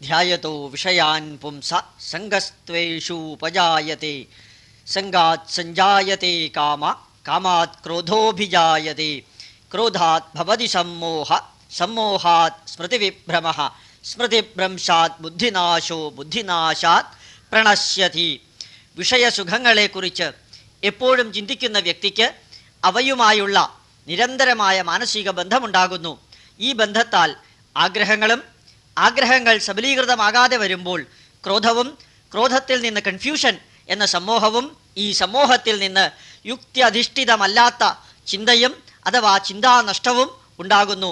ധ്യായതോ വിഷയാൻ പുംസ സംഗസ്ത്വേഷുപജായത്തെ സംഗാത് സഞ്ജായത്തെ കാമ കാമാത് ക്രോധോഭിജായത്തെ ക്രോധാത് ഭവതി സമ്മോഹ സമ്മോഹാത് സ്മൃതിവിഭ്രമ സ്മൃതിഭ്രംശാത് ബുദ്ധിനാശോ ബുദ്ധിനാശാത് പ്രണശ്യതി. വിഷയസുഖങ്ങളെക്കുറിച്ച് എപ്പോഴും ചിന്തിക്കുന്ന വ്യക്തിക്ക് അവയുമായുള്ള നിരന്തരമായ മാനസിക ബന്ധമുണ്ടാകുന്നു. ഈ ബന്ധത്താൽ ആഗ്രഹങ്ങൾ സബലീകൃതമാകാതെ വരുമ്പോൾ ക്രോധവും, ക്രോധത്തിൽ നിന്ന് കൺഫ്യൂഷൻ എന്ന സമൂഹവും, ഈ സമൂഹത്തിൽ നിന്ന് യുക്തി അധിഷ്ഠിതമല്ലാത്ത ചിന്തയും അഥവാ ചിന്താനഷ്ടവും ഉണ്ടാകുന്നു.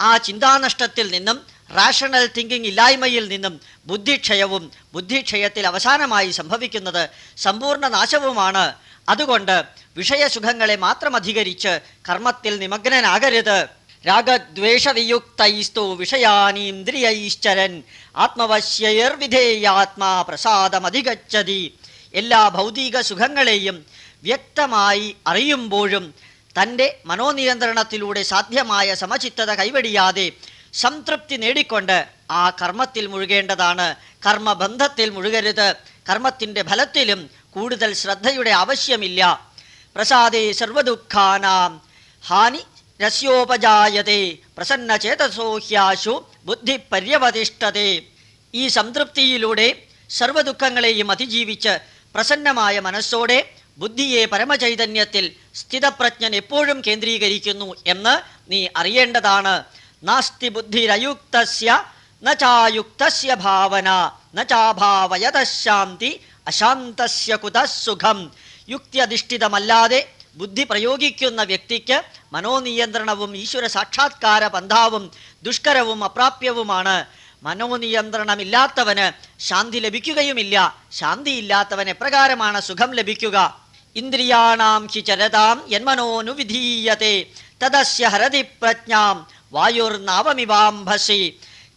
ആ ചിന്താനഷ്ടത്തിൽ നിന്നും, റാഷണൽ തിങ്കിങ് ഇല്ലായ്മയിൽ നിന്നും ബുദ്ധിക്ഷയവും, ബുദ്ധിക്ഷയത്തിൽ അവസാനമായി സംഭവിക്കുന്നത് സമ്പൂർണ്ണ നാശവുമാണ്. അതുകൊണ്ട് വിഷയസുഖങ്ങളെ മാത്രം അധികരിച്ച് കർമ്മത്തിൽ നിമഗ്നനാകരുത്. രാഗദ്വേഷവിയുക്തൈസ്തു വിഷയാനീന്ദ്രിയൈശ്ചരൻ ആത്മവശ്യൈർവിധേയാത്മാ പ്രസാദമധിഗച്ഛതി. എല്ലാ ഭൗതിക സുഖങ്ങളെയും വ്യക്തമായി അറിയുമ്പോഴും തൻ്റെ മനോനിയന്ത്രണത്തിലൂടെ സാധ്യമായ സമചിത്തത കൈവടിയാതെ സംതൃപ്തി നേടിക്കൊണ്ട് ആ കർമ്മത്തിൽ മുഴുകേണ്ടതാണ്. കർമ്മബന്ധത്തിൽ മുഴുകരുത്. കർമ്മത്തിൻ്റെ ഫലത്തിലും കൂടുതൽ ശ്രദ്ധയുടെ ആവശ്യമില്ല. പ്രസാദേ സർവദുഃഖാനാം ഹാനി രസ്യോപജായതേ പ്രസന്നചേതസോ ഹ്യാശു ബുദ്ധി പര്യവതിഷ്ഠതേ. ഈ സംതൃപ്തിയിലൂടെ സർവദുഃഖങ്ങളെയും അതിജീവിച്ച് പ്രസന്നമായ മനസ്സോടെ ബുദ്ധിയെ പരമചൈതന്യത്തിൽ സ്ഥിതപ്രജ്ഞൻ എപ്പോഴും കേന്ദ്രീകരിക്കുന്നു എന്ന് നീ അറിയേണ്ടതാണ്. നാസ്തി ബുദ്ധിരയുക്തസ്യ ന ചായുക്തസ്യ ഭാവന ന ചാഭാവയതഃ ശാന്തി അശാന്തസ്യ കുതഃ സുഖം. യുക്തിയധിഷ്ഠിതമല്ലാതെ ബുദ്ധി പ്രയോഗിക്കുന്ന വ്യക്തിക്ക് മനോനിയന്ത്രണവും ഈശ്വര സാക്ഷാത്കാര പന്ഥാവും ദുഷ്കരവും അപ്രാപ്യവുമാണ്. മനോനിയന്ത്രണമില്ലാത്തവന് ശാന്തി ലഭിക്കുകയുമില്ല. ശാന്തിയില്ലാത്തവന് എപ്രകാരമാണ് സുഖം ലഭിക്കുക? ഇന്ദ്രിയാണാം ഹി ചരതാം യന്മനോനുവിധീയത്തെ തദസ്യ ഹരതി പ്രജ്ഞാം വായുർനാവമിവാംഭസി.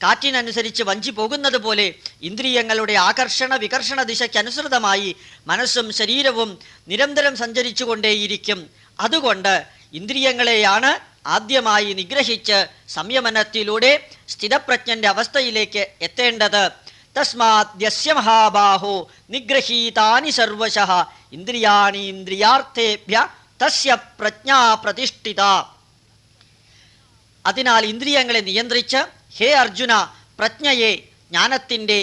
കാറ്റിനനുസരിച്ച് വഞ്ചി പോകുന്നത് പോലെ ഇന്ദ്രിയങ്ങളുടെ ആകർഷണ വികർഷണ ദിശയ്ക്കനുസൃതമായി മനസ്സും ശരീരവും നിരന്തരം സഞ്ചരിച്ചു കൊണ്ടേയിരിക്കും. അതുകൊണ്ട് ഇന്ദ്രിയങ്ങളെയാണ് ആദ്യമായി നിഗ്രഹിച്ച് സംയമനത്തിലൂടെ സ്ഥിതപ്രജ്ഞന്റെ അവസ്ഥയിലേക്ക് എത്തേണ്ടത്. തസ്മാദ്യസ്യ മഹാബാഹോ നിഗ്രഹീതാനി സർവശഃ ഇന്ദ്രിയാണി ഇന്ദ്രിയാർത്ഥേഭ്യ തസ്യ പ്രജ്ഞാ പ്രതിഷ്ഠിത. അതിനാൽ ഇന്ദ്രിയങ്ങളെ നിയന്ത്രിച്ച് ഹേ അർജുന, പ്രജ്ഞയെ ജ്ഞാനത്തിൻ്റെ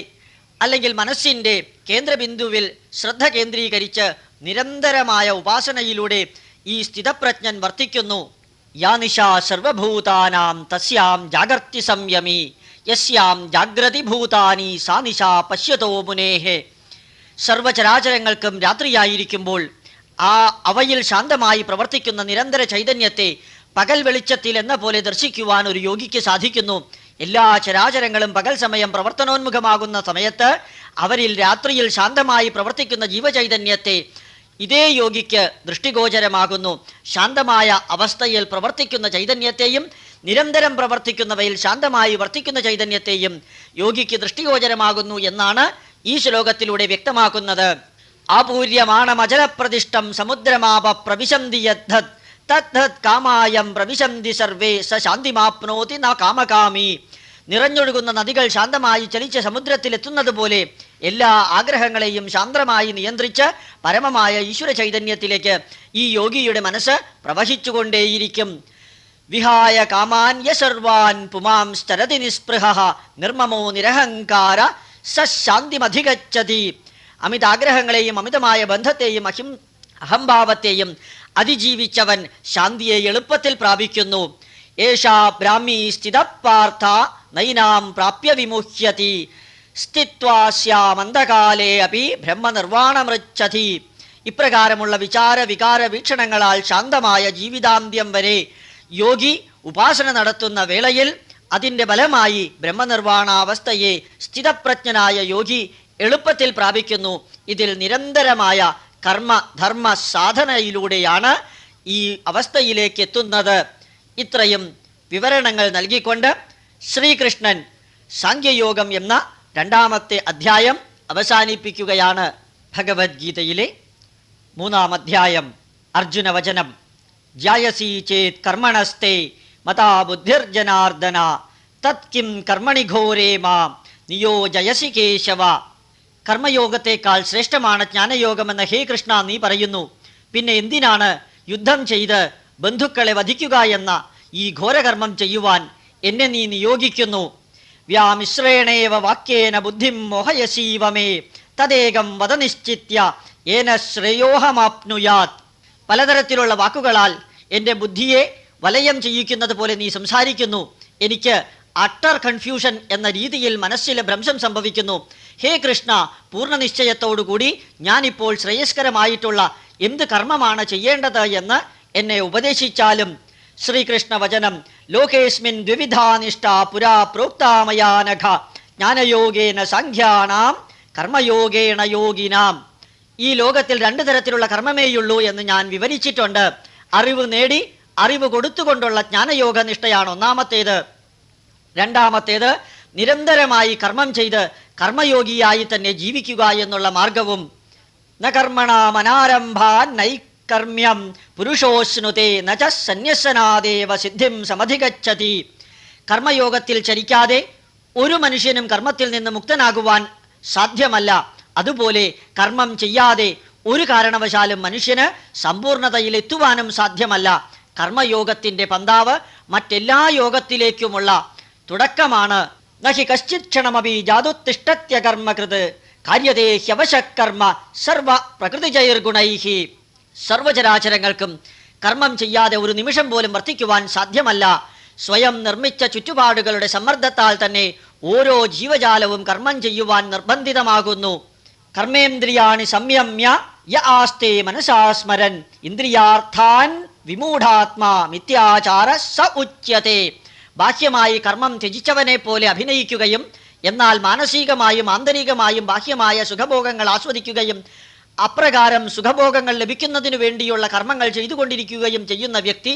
അല്ലെങ്കിൽ മനസ്സിൻ്റെ കേന്ദ്രബിന്ദുവിൽ ശ്രദ്ധ കേന്ദ്രീകരിച്ച് നിരന്തരമായ ഉപാസനയിലൂടെ ഈ സ്ഥിതപ്രജ്ഞൻ വർത്തിക്കുന്നു. യാ നിശാ സർവഭൂതാനാം തസ്യാം ജാഗർത്തി സംയമി യസ്യാം ജാഗ്രതി ഭൂതാനി സാ നിശാ പശ്യതോ മുനേഹേ. സർവചരാചരങ്ങൾക്കും രാത്രിയായിരിക്കുമ്പോൾ അവയിൽ ശാന്തമായി പ്രവർത്തിക്കുന്ന നിരന്തര ചൈതന്യത്തെ പകൽ വെളിച്ചത്തിൽ എന്ന പോലെ ദർശിക്കുവാൻ ഒരു യോഗിക്ക് സാധിക്കുന്നു. എല്ലാ ചരാചരങ്ങളും പകൽ സമയം പ്രവർത്തനോന്മുഖമാകുന്ന സമയത്ത് അവരിൽ രാത്രിയിൽ ശാന്തമായി പ്രവർത്തിക്കുന്ന ജീവചൈതന്യത്തെ ഇതേ യോഗിക്ക് ദൃഷ്ടിഗോചരമാകുന്നു. ശാന്തമായ അവസ്ഥയിൽ പ്രവർത്തിക്കുന്ന ചൈതന്യത്തെയും നിരന്തരം പ്രവർത്തിക്കുന്നവയിൽ ശാന്തമായി വർത്തിക്കുന്ന ചൈതന്യത്തെയും യോഗിക്ക് ദൃഷ്ടിഗോചരമാകുന്നു എന്നാണ് ഈ ശ്ലോകത്തിലൂടെ വ്യക്തമാക്കുന്നത്. ആപൂര്യമാണമചലപ്രതിഷ്ഠം സമുദ്രമാപ പ്രവിശന്തി യദ്ധത് തദ്ധത് കാമായം പ്രവിശന്തി സർവേ സ ശാന്തിമാപ്നോതി ന കാമകാമി. നിറഞ്ഞൊഴുകുന്ന നദികൾ ശാന്തമായി ചലിച്ച് സമുദ്രത്തിലെത്തുന്നത് പോലെ എല്ലാ ആഗ്രഹങ്ങളെയും ശാന്തമായി നിയന്ത്രിച്ച് പരമമായ ഈശ്വര ചൈതന്യത്തിലേക്ക് ഈ യോഗിയുടെ മനസ്സ് പ്രവഹിച്ചുകൊണ്ടേയിരിക്കും. വിഹായ കാമാന്യ സർവാൻ പുമാംസ്തരതി നിസ്പൃഹഃ നിർമ്മമോ നിരഹങ്കാര സ ശാന്തിമധിഗച്ഛതി. അമിതാഗ്രഹങ്ങളെയും അമിതമായ ബന്ധത്തെയും അഹംഭാവത്തെയും അതിജീവിച്ചവൻ ശാന്തിയെ എളുപ്പത്തിൽ പ്രാപിക്കുന്നു. ഏഷാ ബ്രാഹ്മീ സ്ഥിതപാർത്ഥ നൈനാം പ്രാപ്യ വിമുഹ്യതി സ്ഥിത്വാസ്യാമന്ധകാലേ അപി ബ്രഹ്മനിർവാണമൃച്ഛതി. ഇപ്രകാരമുള്ള വിചാര വികാര വീക്ഷണങ്ങളാൽ ശാന്തമായ ജീവിതാന്ത്യം വരെ യോഗി ഉപാസന നടത്തുന്ന വേളയിൽ അതിൻ്റെ ഫലമായി ബ്രഹ്മനിർവാണാവസ്ഥയെ സ്ഥിതപ്രജ്ഞനായ യോഗി എളുപ്പത്തിൽ പ്രാപിക്കുന്നു. ഇതിൽ നിരന്തരമായ കർമ്മ ധർമ്മ സാധനയിലൂടെയാണ് ഈ അവസ്ഥയിലേക്ക് എത്തുന്നത്. ഇത്രയും വിവരണങ്ങൾ നൽകിക്കൊണ്ട് ശ്രീകൃഷ്ണൻ സാംഖ്യയോഗം എന്ന രണ്ടാമത്തെ അധ്യായം അവസാനിപ്പിക്കുകയാണ്. ഭഗവത്ഗീതയിലെ 3-ാം അധ്യായം. അർജുനവചനം. ജ്യായസി ചേത് കർമ്മണസ്തേ മതാ ബുദ്ധിർജനാർദ്ദന തത്കിം കർമ്മണി ഘോരേ മാം നിയോജയസി കേശവ. കർമ്മയോഗത്തെക്കാൾ ശ്രേഷ്ഠമാണ് ജ്ഞാനയോഗമെന്ന് ഹേ കൃഷ്ണ നീ പറയുന്നു. പിന്നെ എന്തിനാണ് യുദ്ധം ചെയ്ത് ബന്ധുക്കളെ വധിക്കുക എന്ന ഈ ഘോരകർമ്മം ചെയ്യുവാൻ എന്നെ നീ നിയോഗിക്കുന്നു? വ്യാമിശ്രേണേവ വാക്യേന ബുദ്ധിം മോഹയസീവമേ തദേകം വദ നിശ്ചിത്യ ഏന ശ്രേയോഹമാപ്നുയാത്. പലതരത്തിലുള്ള വാക്കുകളാൽ എൻ്റെ ബുദ്ധിയെ വലയം ചെയ്യിക്കുന്നത് പോലെ നീ സംസാരിക്കുന്നു. എനിക്ക് അട്ടർ കൺഫ്യൂഷൻ എന്ന രീതിയിൽ മനസ്സിലെ ഭ്രംശം സംഭവിക്കുന്നു. ഹേ കൃഷ്ണ, പൂർണ്ണനിശ്ചയത്തോടുകൂടി ഞാനിപ്പോൾ ശ്രേയസ്കരമായിട്ടുള്ള എന്ത് കർമ്മമാണ് ചെയ്യേണ്ടത് എന്ന് എന്നെ ഉപദേശിച്ചാലും. ശ്രീകൃഷ്ണ വചനം ലോകേസ്മിൻ ദ്വിവിധാനിഷ്ഠ പുരാ പ്രോക്താമയാനഘ ജ്ഞാനയോഗേന സാഖ്യാനാം കർമ്മയോഗേണ യോഗിനാം. ഈ ലോകത്തിൽ രണ്ടു തരത്തിലുള്ള കർമ്മമേയുള്ളൂ എന്ന് ഞാൻ വിവരിച്ചിട്ടുണ്ട്. അറിവ് നേടി അറിവ് കൊടുത്തുകൊണ്ടുള്ള ജ്ഞാനയോഗ നിഷ്ഠയാണ് ഒന്നാമത്തേത്. രണ്ടാമത്തേത് നിരന്തരമായി കർമ്മം ചെയ്ത് കർമ്മയോഗിയായി തന്നെ ജീവിക്കുക എന്നുള്ള മാർഗവും. ന കർമ്മണാമനാരംഭാൻ നൈകർമ്മ്യം പുരുഷോശ്നുതേ നച സന്യസനാദേവ സിദ്ധിം സമധിഗച്ഛതി. കർമ്മയോഗത്തിൽ ചരിക്കാതെ ഒരു മനുഷ്യനും കർമ്മത്തിൽ നിന്ന് മുക്തനാകുവാൻ സാധ്യമല്ല. അതുപോലെ കർമ്മം ചെയ്യാതെ ഒരു കാരണവശാലും മനുഷ്യന് സമ്പൂർണതയിൽ എത്തുവാനും സാധ്യമല്ല. കർമ്മയോഗത്തിൻ്റെ പന്താവ് മറ്റെല്ലാ യോഗത്തിലേക്കുമുള്ള തുടക്കമാണ്. നഹി കശ്ചിത് ക്ഷണമപി ജാതുത്തിഷ്ഠത്യ കർമ്മകൃത് കാര്യതേ ഹ്യവശകർമ്മ സർവ പ്രകൃതിജൈർഗുണൈഹി. സർവചരാചരങ്ങൾക്കും കർമ്മം ചെയ്യാതെ ഒരു നിമിഷം പോലും വർത്തിക്കുവാൻ സാധ്യമല്ല. സ്വയം നിർമ്മിച്ച ചുറ്റുപാടുകളുടെ സമ്മർദ്ദത്താൽ തന്നെ ഓരോ ജീവജാലവും കർമ്മം ചെയ്യുവാൻ നിർബന്ധിതമാകുന്നു. കർമ്മേന്ദ്രിയാണി സംയമ്യ യ ആസ്തേ മനസാ സ്മരൻ ഇന്ദ്രിയാർത്ഥാൻ വിമൂഢാത്മാ മിഥ്യാചാര സ ഉച്യത്തെ. ബാഹ്യമായി കർമ്മം ത്യജിച്ചവനെ പോലെ അഭിനയിക്കുകയും എന്നാൽ മാനസികമായും ആന്തരികമായും ബാഹ്യമായ സുഖഭോഗങ്ങൾ ആസ്വദിക്കുകയും അപ്രകാരം സുഖഭോഗങ്ങൾ ലഭിക്കുന്നതിനു വേണ്ടിയുള്ള കർമ്മങ്ങൾ ചെയ്തുകൊണ്ടിരിക്കുകയും ചെയ്യുന്ന വ്യക്തി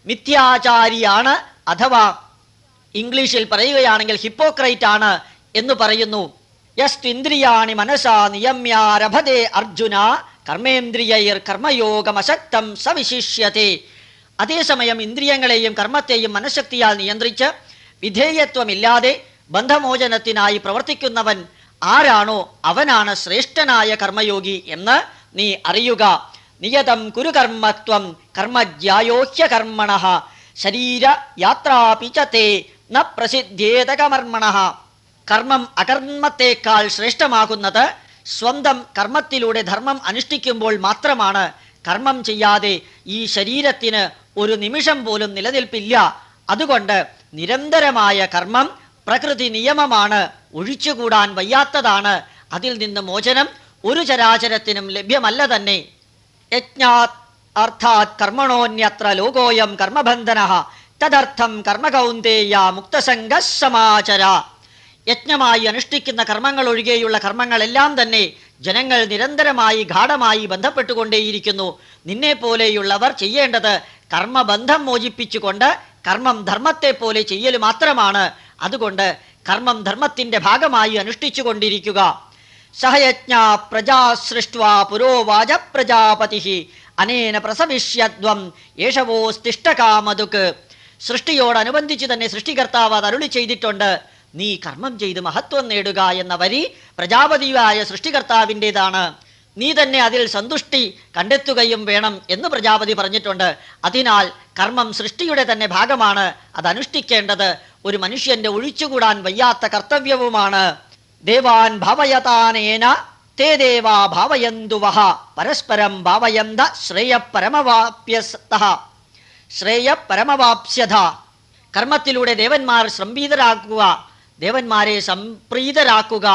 മിഥ്യാചാരിയാണ്, അഥവാ ഇംഗ്ലീഷിൽ പറയുകയാണെങ്കിൽ ഹിപ്പോക്രൈറ്റ് ആണ് എന്ന് പറയുന്നു. യസ്ത്വിന്ദ്രിയാണി മനസാ നിയമ്യാരഭതേ അർജുന കർമ്മേന്ദ്രിയൈർ കർമ്മയോഗമശക്തം സവിശിഷ്യത്തെ. അതേസമയം ഇന്ദ്രിയങ്ങളെയും കർമ്മത്തെയും മനഃശക്തിയാൽ നിയന്ത്രിച്ച് വിധേയത്വമില്ലാതെ ബന്ധമോചനത്തിനായി പ്രവർത്തിക്കുന്നവൻ ആരാണോ അവനാണ് ശ്രേഷ്ഠനായ കർമ്മയോഗി എന്ന് നീ അറിയുക. നിയതം കുരു കർമ്മത്വം കർമ്മജ്യായോഹ്യ കർമ്മണഃ ശരീര യാത്രാപി ച തേ ന പ്രസിദ്ധേതകമർമ്മണഃ. കർമ്മം അകർമ്മത്തേക്കാൾ ശ്രേഷ്ഠമാകുന്നത് സ്വന്തം കർമ്മത്തിലൂടെ ധർമ്മം അനുഷ്ഠിക്കുമ്പോൾ മാത്രമാണ്. കർമ്മം ചെയ്യാതെ ഈ ശരീരത്തിന് ഒരു നിമിഷം പോലും നിലനിൽപ്പില്ല. അതുകൊണ്ട് നിരന്തരമായ കർമ്മം പ്രകൃതി നിയമമാണ്, ഒഴിച്ചുകൂടാൻ വയ്യാത്തതാണ്. അതിൽ നിന്ന് മോചനം ഒരു ചരാചരത്തിനും ലഭ്യമല്ല തന്നെ. യജ്ഞാത് അർത്ഥാത് കർമ്മണോന്യത്ര ലോകോയം കർമ്മബന്ധനഃ തദർത്ഥം കർമ്മകൗന്ദേയ മുക്തസംഗഃ സമാചര. യജ്ഞമായി അനുഷ്ഠിക്കുന്ന കർമ്മങ്ങൾ ഒഴികെയുള്ള കർമ്മങ്ങളെല്ലാം തന്നെ ജനങ്ങൾ നിരന്തരമായി ഗാഠമായി ബന്ധപ്പെട്ടുകൊണ്ടേയിരിക്കുന്നു. നിന്നെ പോലെയുള്ളവർ ചെയ്യേണ്ടത് കർമ്മബന്ധം മോചിപ്പിച്ചുകൊണ്ട് കർമ്മം ധർമ്മത്തെ പോലെ ചെയ്യൽ മാത്രമാണ്. അതുകൊണ്ട് കർമ്മം ധർമ്മത്തിൻ്റെ ഭാഗമായി അനുഷ്ഠിച്ചു കൊണ്ടിരിക്കുക. സഹയജ്ഞ പ്രജാ സൃഷ്ട്വാ പുരോവാച പ്രജാപതി അനേന പ്രസവിഷ്യദ്വം യേശവോസ്തിഷ്ഠകാമതുക്. സൃഷ്ടിയോടനുബന്ധിച്ച് തന്നെ സൃഷ്ടികർത്താവ് അത് അരുളി ചെയ്തിട്ടുണ്ട്. നീ കർമ്മം ചെയ്ത് മഹത്വം നേടുക എന്ന വരി പ്രജാപതിയായ സൃഷ്ടികർത്താവിൻ്റെതാണ്. നീ തന്നെ അതിൽ സന്തുഷ്ടി കണ്ടെത്തുകയും വേണം എന്ന് പ്രജാപതി പറഞ്ഞിട്ടുണ്ട്. അതിനാൽ കർമ്മം സൃഷ്ടിയുടെ തന്നെ ഭാഗമാണ്. അത് അനുഷ്ഠിക്കേണ്ടത് ഒരു മനുഷ്യന്റെ ഒഴിച്ചുകൂടാൻ വയ്യാത്ത കർത്തവ്യവുമാണ്. ദേവാൻ ഭാവയതാനേന തേ ദേവാ ഭാവയന്തുവഹ പരസ്പരം ഭാവയന്ത ശ്രേയപരമവാപ്സ്യത. കർമ്മത്തിലൂടെ ദേവന്മാർ ദേവന്മാരെ സംപ്രീതരാക്കുക.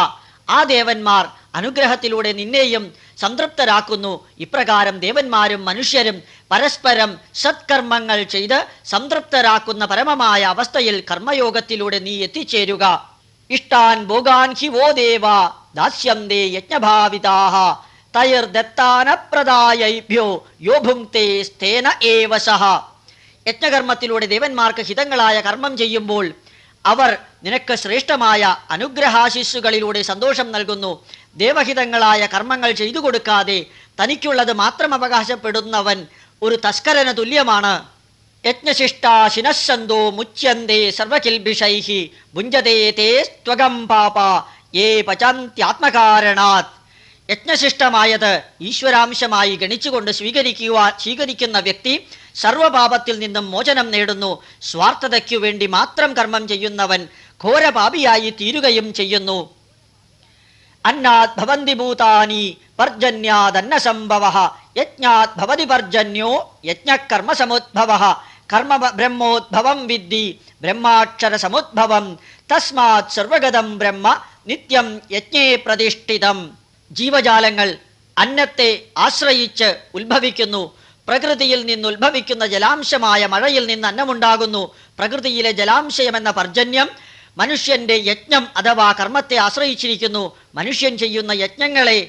ആ ദേവന്മാർ അനുഗ്രഹത്തിലൂടെ നിന്നെയും സംതൃപ്തരാക്കുന്നു. ഇപ്രകാരം ദേവന്മാരും മനുഷ്യരും പരസ്പരം സത്കർമ്മങ്ങൾ ചെയ്ത് സംതൃപ്തരാക്കുന്ന പരമമായ അവസ്ഥയിൽ കർമ്മയോഗത്തിലൂടെ നീ എത്തിച്ചേരുക. ഇഷ്ടാൻ ഭോഗാൻ ഹി വോ ദേവ ദാസ്യന്തേ യജ്ഞഭാവിതാഃ തൈർദത്താനപ്രദായൈഭ്യോ യോ ഭുങ്ക്തേ സ്തേന ഏവ സഹ. യജ്ഞകർമ്മത്തിലൂടെ ദേവന്മാർക്ക് ഹിതങ്ങളായ കർമ്മം ചെയ്യുമ്പോൾ അവർ നിനക്ക് ശ്രേഷ്ഠമായ അനുഗ്രഹാശിസ്സുകളിലൂടെ സന്തോഷം നൽകുന്നു. ദേവഹിതങ്ങളായ കർമ്മങ്ങൾ ചെയ്തു കൊടുക്കാതെ തനിക്കുള്ളത് മാത്രം അവകാശപ്പെടുന്നവൻ ഒരു തസ്കരന് തുല്യമാണ്. യജ്ഞശിഷ്ടാശിനഃസന്തോ മുച്യന്തേ സർവകിൽബിഷൈഃ ഭുഞ്ജതേ തേ സ്ത്വകം പാപ യേ പചന്ത്യാത്മകാരണാത്. യജ്ഞശിഷ്ടമായത് ഈശ്വരാംശമായി ഗണിച്ചുകൊണ്ട് സ്വീകരിക്കുന്ന വ്യക്തി സർവപാപത്തിൽ നിന്നും മോചനം നേടുന്നു. സ്വാർത്ഥതയ്ക്കു വേണ്ടി മാത്രം കർമ്മം ചെയ്യുന്നവൻ ഘോരപാപിയായി തീരുകയും ചെയ്യുന്നു. അന്നാത് ഭവന്തി ഭൂതാനി പർജന്യാദന്ന സംഭവഃ യജ്ഞാത് ഭവതി പർജന്യോ യജ്ഞകർമ്മ സമുദ്ഭവഃ കർമ്മ ബ്രഹ്മോദ്ഭവം വിദ്ധി ബ്രഹ്മാക്ഷര സമുദ്ഭവം തസ്മാത് സർവഗതം ബ്രഹ്മ നിത്യം യജ്ഞേ പ്രതിഷ്ഠിതം. ജീവജാലങ്ങൾ അന്നത്തെ ആശ്രയിച്ച് ഉത്ഭവിക്കുന്നു. പ്രകൃതിയിൽ നിന്നുത്ഭവിക്കുന്ന ജലാംശമായ മഴയിൽ നിന്ന് അന്നമുണ്ടാകുന്നു. പ്രകൃതിയിലെ ജലാംശയമെന്ന പർജന്യം മനുഷ്യന്റെ യജ്ഞം അഥവാ കർമ്മത്തെ ആശ്രയിച്ചിരിക്കുന്നു. മനുഷ്യൻ ചെയ്യുന്ന യജ്ഞങ്ങളെ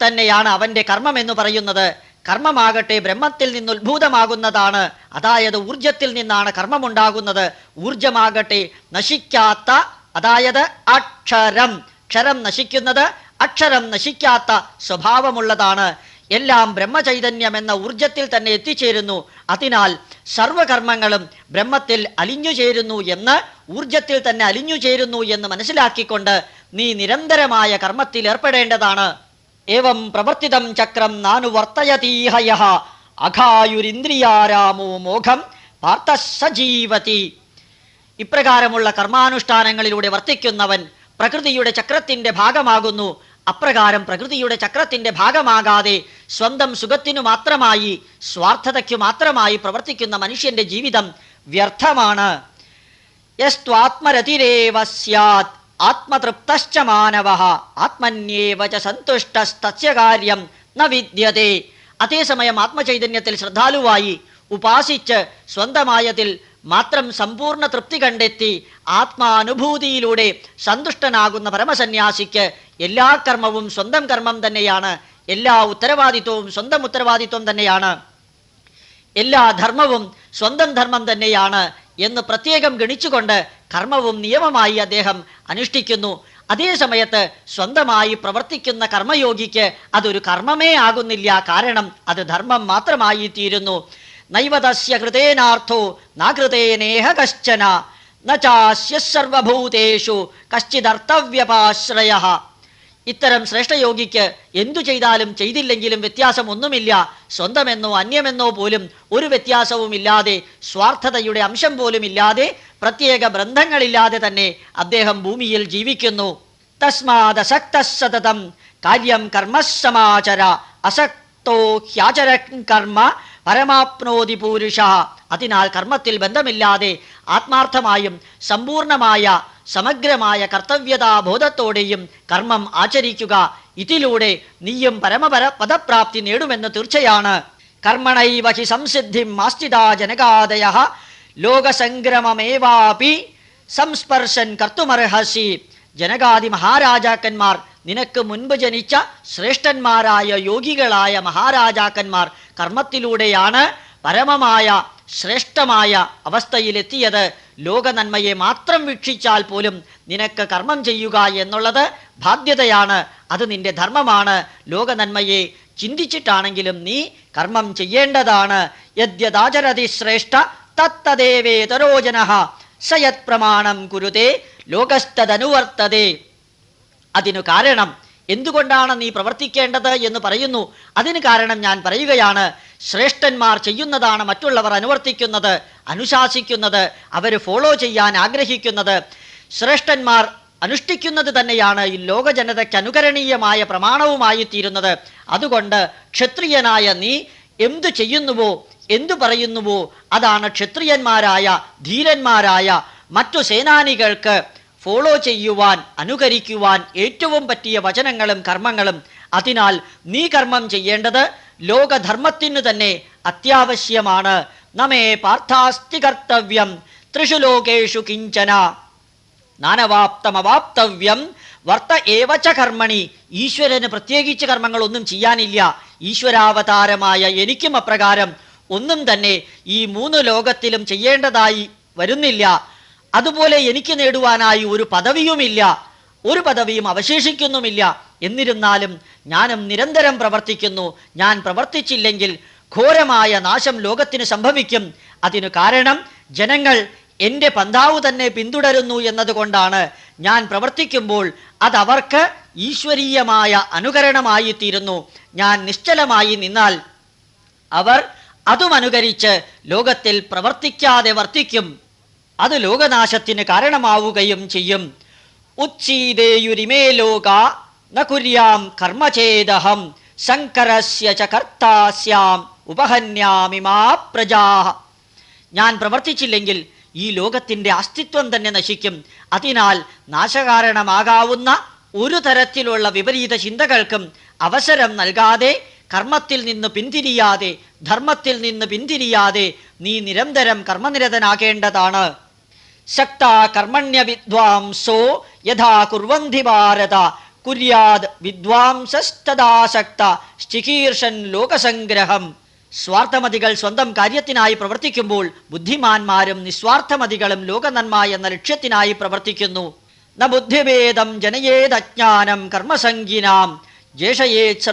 തന്നെയാണ് അവന്റെ കർമ്മം എന്ന് പറയുന്നത്. കർമ്മമാകട്ടെ ബ്രഹ്മത്തിൽ നിന്നുത്ഭൂതമാകുന്നതാണ്. അതായത് ഊർജത്തിൽ നിന്നാണ് കർമ്മമുണ്ടാകുന്നത്. ഊർജമാകട്ടെ നശിക്കാത്ത, അതായത് അക്ഷരം, ക്ഷരം നശിക്കുന്നത്, അക്ഷരം നശിക്കാത്ത സ്വഭാവമുള്ളതാണ്. എല്ലാം ബ്രഹ്മചൈതന്യം എന്ന ഊർജത്തിൽ തന്നെ എത്തിച്ചേരുന്നു. അതിനാൽ സർവകർമ്മങ്ങളും ബ്രഹ്മത്തിൽ അലിഞ്ഞു ചേരുന്നു എന്ന്, ഊർജത്തിൽ തന്നെ അലിഞ്ഞു ചേരുന്നു എന്ന് മനസ്സിലാക്കിക്കൊണ്ട് നീ നിരന്തരമായ കർമ്മത്തിൽ ഏർപ്പെടേണ്ടതാണ്. ഏവം പ്രവർത്തിതം ചക്രം നാനുവർത്തയതീഹ യഃ അഘായുരിന്ദ്രിയാരാമോ മോഘം പാർത്ഥ സജീവതി. ഇപ്രകാരമുള്ള കർമാനുഷ്ഠാനങ്ങളിലൂടെ വർത്തിക്കുന്നവൻ പ്രകൃതിയുടെ ചക്രത്തിന്റെ ഭാഗമാകുന്നു. അപ്രകാരം പ്രകൃതിയുടെ ചക്രത്തിന്റെ ഭാഗമാകാതെ സ്വന്തം സുഖത്തിനു മാത്രമായി, സ്വാർത്ഥതയ്ക്കു മാത്രമായി പ്രവർത്തിക്കുന്ന മനുഷ്യന്റെ ജീവിതം വ്യർത്ഥമാണ്. യസ്ത്വാത്മരതിരേവ സ്യാത് ആത്മതൃപ്തശ്ച മാനവഃ ആത്മന്യേവ ച സന്തുഷ്ടസ്തസ്യ കാര്യം ന വിദ്യതേ. അതേസമയം ആത്മചൈതന്യത്തിൽ ശ്രദ്ധാലുവായി ഉപാസിച്ച് സ്വന്തമായതിൽ മാത്രം സമ്പൂർണ്ണ തൃപ്തി കണ്ടെത്തി ആത്മാനുഭൂതിയിലൂടെ സന്തുഷ്ടനാകുന്ന പരമസന്യാസിക്ക് എല്ലാ കർമ്മവും സ്വന്തം കർമ്മം തന്നെയാണ്. എല്ലാ ഉത്തരവാദിത്വവും സ്വന്തം ഉത്തരവാദിത്വം തന്നെയാണ്. എല്ലാ ധർമ്മവും സ്വന്തം ധർമ്മം തന്നെയാണ് എന്ന് പ്രത്യേകം ഗണിച്ചുകൊണ്ട് കർമ്മവും നിയമമായി അദ്ദേഹം അനുഷ്ഠിക്കുന്നു. അതേ സമയത്ത് സ്വന്തമായി പ്രവർത്തിക്കുന്ന കർമ്മയോഗിക്ക് അതൊരു കർമ്മമേ ആകുന്നില്ല. കാരണം അത് ധർമ്മം മാത്രമായി തീരുന്നു. നൈവതസ്യ കൃതേനാർത്ഥോ നാകൃതേനേഹ കശ്ചന ന ചാസ്യ സർവഭൂതേഷു കശ്ചിദർത്തവ്യപാശ്രയഃ. ഇത്തരം ശ്രേഷ്ഠയോഗിക്ക് എന്തു ചെയ്താലും ചെയ്തില്ലെങ്കിലും വ്യത്യാസമൊന്നുമില്ല. സ്വന്തമെന്നോ അന്യമെന്നോ പോലും ഒരു വ്യത്യാസവുമില്ലാതെ, സ്വാർത്ഥതയുടെ അംശം പോലും ഇല്ലാതെ, പ്രത്യേക ബന്ധങ്ങളില്ലാതെ തന്നെ അദ്ദേഹം ഭൂമിയിൽ ജീവിക്കുന്നു. തസ്മാദസക്തഃ സതതം കാര്യം കർമ്മസമാചര അസക്തോ ഹ്യാചരൻ കർമ്മ പരമാപ്നോതി പൂരുഷഃ. അതിനാൽ കർമ്മത്തിൽ ബന്ധമില്ലാതെ ആത്മാർത്ഥമായും സമ്പൂർണമായ സമഗ്രമായ കർത്തവ്യതാബോധത്തോടെയും കർമ്മം ആചരിക്കുക. ഇതിലൂടെ നീയും പദപ്രാപ്തി നേടുമെന്ന് തീർച്ചയാണ്. കർമ്മണൈവ ഹി സംസിദ്ധിം ആസ്തിദാ ജനകാദയഃ ലോകസംഗ്രമമേവാപി സംസ്പർശൻ കർത്തുമർഹസി. ജനകാദി മഹാരാജാക്കന്മാർ, നിനക്ക് മുൻപ് ജനിച്ച ശ്രേഷ്ഠന്മാരായ യോഗികളായ മഹാരാജാക്കന്മാർ കർമ്മത്തിലൂടെയാണ് പരമമായ ശ്രേഷ്ഠമായ അവസ്ഥയിലെത്തിയത്. ലോകനന്മയെ മാത്രം വീക്ഷിച്ചാൽ പോലും നിനക്ക് കർമ്മം ചെയ്യുക എന്നുള്ളത് ബാധ്യതയാണ്. അത് നിന്റെ ധർമ്മമാണ്. ലോകനന്മയെ ചിന്തിച്ചിട്ടാണെങ്കിലും നീ കർമ്മം ചെയ്യേണ്ടതാണ്. യദ്യദാചരതി ശ്രേഷ്ഠ തത്തദേവേതരോ ജനഃ സയത് പ്രമാണം കുരുതേ ലോകസ്തദനുവർത്തതേ. അതിനു കാരണം, എന്തുകൊണ്ടാണ് നീ പ്രവർത്തിക്കേണ്ടത് എന്ന് പറയുന്നു. അതിന് കാരണം ഞാൻ പറയുകയാണ്. ശ്രേഷ്ഠന്മാർ ചെയ്യുന്നതാണ് മറ്റുള്ളവർ അനുവർത്തിക്കുന്നത്, അനുശാസിക്കുന്നത്, അവർ ഫോളോ ചെയ്യാൻ ആഗ്രഹിക്കുന്നത്. ശ്രേഷ്ഠന്മാർ അനുഷ്ഠിക്കുന്നത് തന്നെയാണ് ഈ ലോക ജനതയ്ക്ക് അനുകരണീയമായ പ്രമാണവുമായി തീരുന്നത്. അതുകൊണ്ട് ക്ഷത്രിയനായ നീ എന്തു ചെയ്യുന്നുവോ, എന്തു പറയുന്നുവോ അതാണ് ക്ഷത്രിയന്മാരായ ധീരന്മാരായ മറ്റു സേനാനികൾക്ക് ഫോളോ ചെയ്യുവാൻ, അനുകരിക്കുവാൻ ഏറ്റവും പറ്റിയ വചനങ്ങളും കർമ്മങ്ങളും. അതിനാൽ നീ കർമ്മം ചെയ്യേണ്ടത് ലോകധർമ്മത്തിന് തന്നെ അത്യാവശ്യമാണ്. നമേ പാർത്ഥാസ്തി കർത്തവ്യം ത്രിഷു ലോകേഷു കിഞ്ചന നാനവാപ്തമവാപ്തവ്യം വർത്ത ഏവച കർമ്മണി. ഈശ്വരന് പ്രത്യേകിച്ച് കർമ്മങ്ങളൊന്നും ചെയ്യാനില്ല. ഈശ്വരാവതാരമായ എനിക്കും അപ്രകാരം ഒന്നും തന്നെ ഈ 3 ലോകത്തിലും ചെയ്യേണ്ടതായി വരുന്നില്ല. അതുപോലെ എനിക്ക് നേടുവാനായി ഒരു പദവിയുമില്ല, ഒരു പദവിയും അവശേഷിക്കുന്നുമില്ല. എന്നിരുന്നാലും ഞാനും നിരന്തരം പ്രവർത്തിക്കുന്നു. ഞാൻ പ്രവർത്തിച്ചില്ലെങ്കിൽ ഘോരമായ നാശം ലോകത്തിന് സംഭവിക്കും. അതിനു കാരണം ജനങ്ങൾ എൻ്റെ പന്താവ് തന്നെ പിന്തുടരുന്നു എന്നതുകൊണ്ടാണ്. ഞാൻ പ്രവർത്തിക്കുമ്പോൾ അതവർക്ക് ഈശ്വരീയമായ അനുകരണമായിത്തീരുന്നു. ഞാൻ നിശ്ചലമായി നിന്നാൽ അവർ അതും അനുകരിച്ച് ലോകത്തിൽ പ്രവർത്തിക്കാതെ വർത്തിക്കും. അത് ലോകനാശത്തിന് കാരണമാവുകയും ചെയ്യും. ഉച്ഛീദേയുരിമേ ലോക ന കുര്യാം കർമ്മചേദഹം ശങ്കരസ്യ ച കർത്താസ്യാം ഉപഹന്യാമിമാ പ്രജാഃ. ഞാൻ പ്രവർത്തിച്ചില്ലെങ്കിൽ ഈ ലോകത്തിൻ്റെ അസ്തിത്വം തന്നെ നശിക്കും. അതിനാൽ നാശകാരണമാകാവുന്ന ഒരു തരത്തിലുള്ള വിപരീത ചിന്തകൾക്കും അവസരം നൽകാതെ, കർമ്മത്തിൽ നിന്ന് പിന്തിരിയാതെ, ധർമ്മത്തിൽ നിന്ന് പിന്തിരിയാതെ നീ നിരന്തരം കർമ്മനിരതനാകേണ്ടതാണ്. ശക്ത കർമ്മണ്യ വിദ്വാംസോ യഥാ കുർവന്തി ഭാരത കുര്യാദ് വിദ്വാംസസ്തദാസക്ത ചികീർഷൻ ലോകസംഗ്രഹം. സ്വാർത്ഥമതികൾ സ്വന്തം കാര്യത്തിനായി പ്രവർത്തിക്കുമ്പോൾ ബുദ്ധിമാന്മാരും നിസ്വാർത്ഥമതികളും ലോകനന്മ എന്ന ലക്ഷ്യത്തിനായി പ്രവർത്തിക്കുന്നു. ന ബുദ്ധിഭേദം ജനയേദജ്ഞാനം കർമ്മസംഗിനാം ജേഷയേത്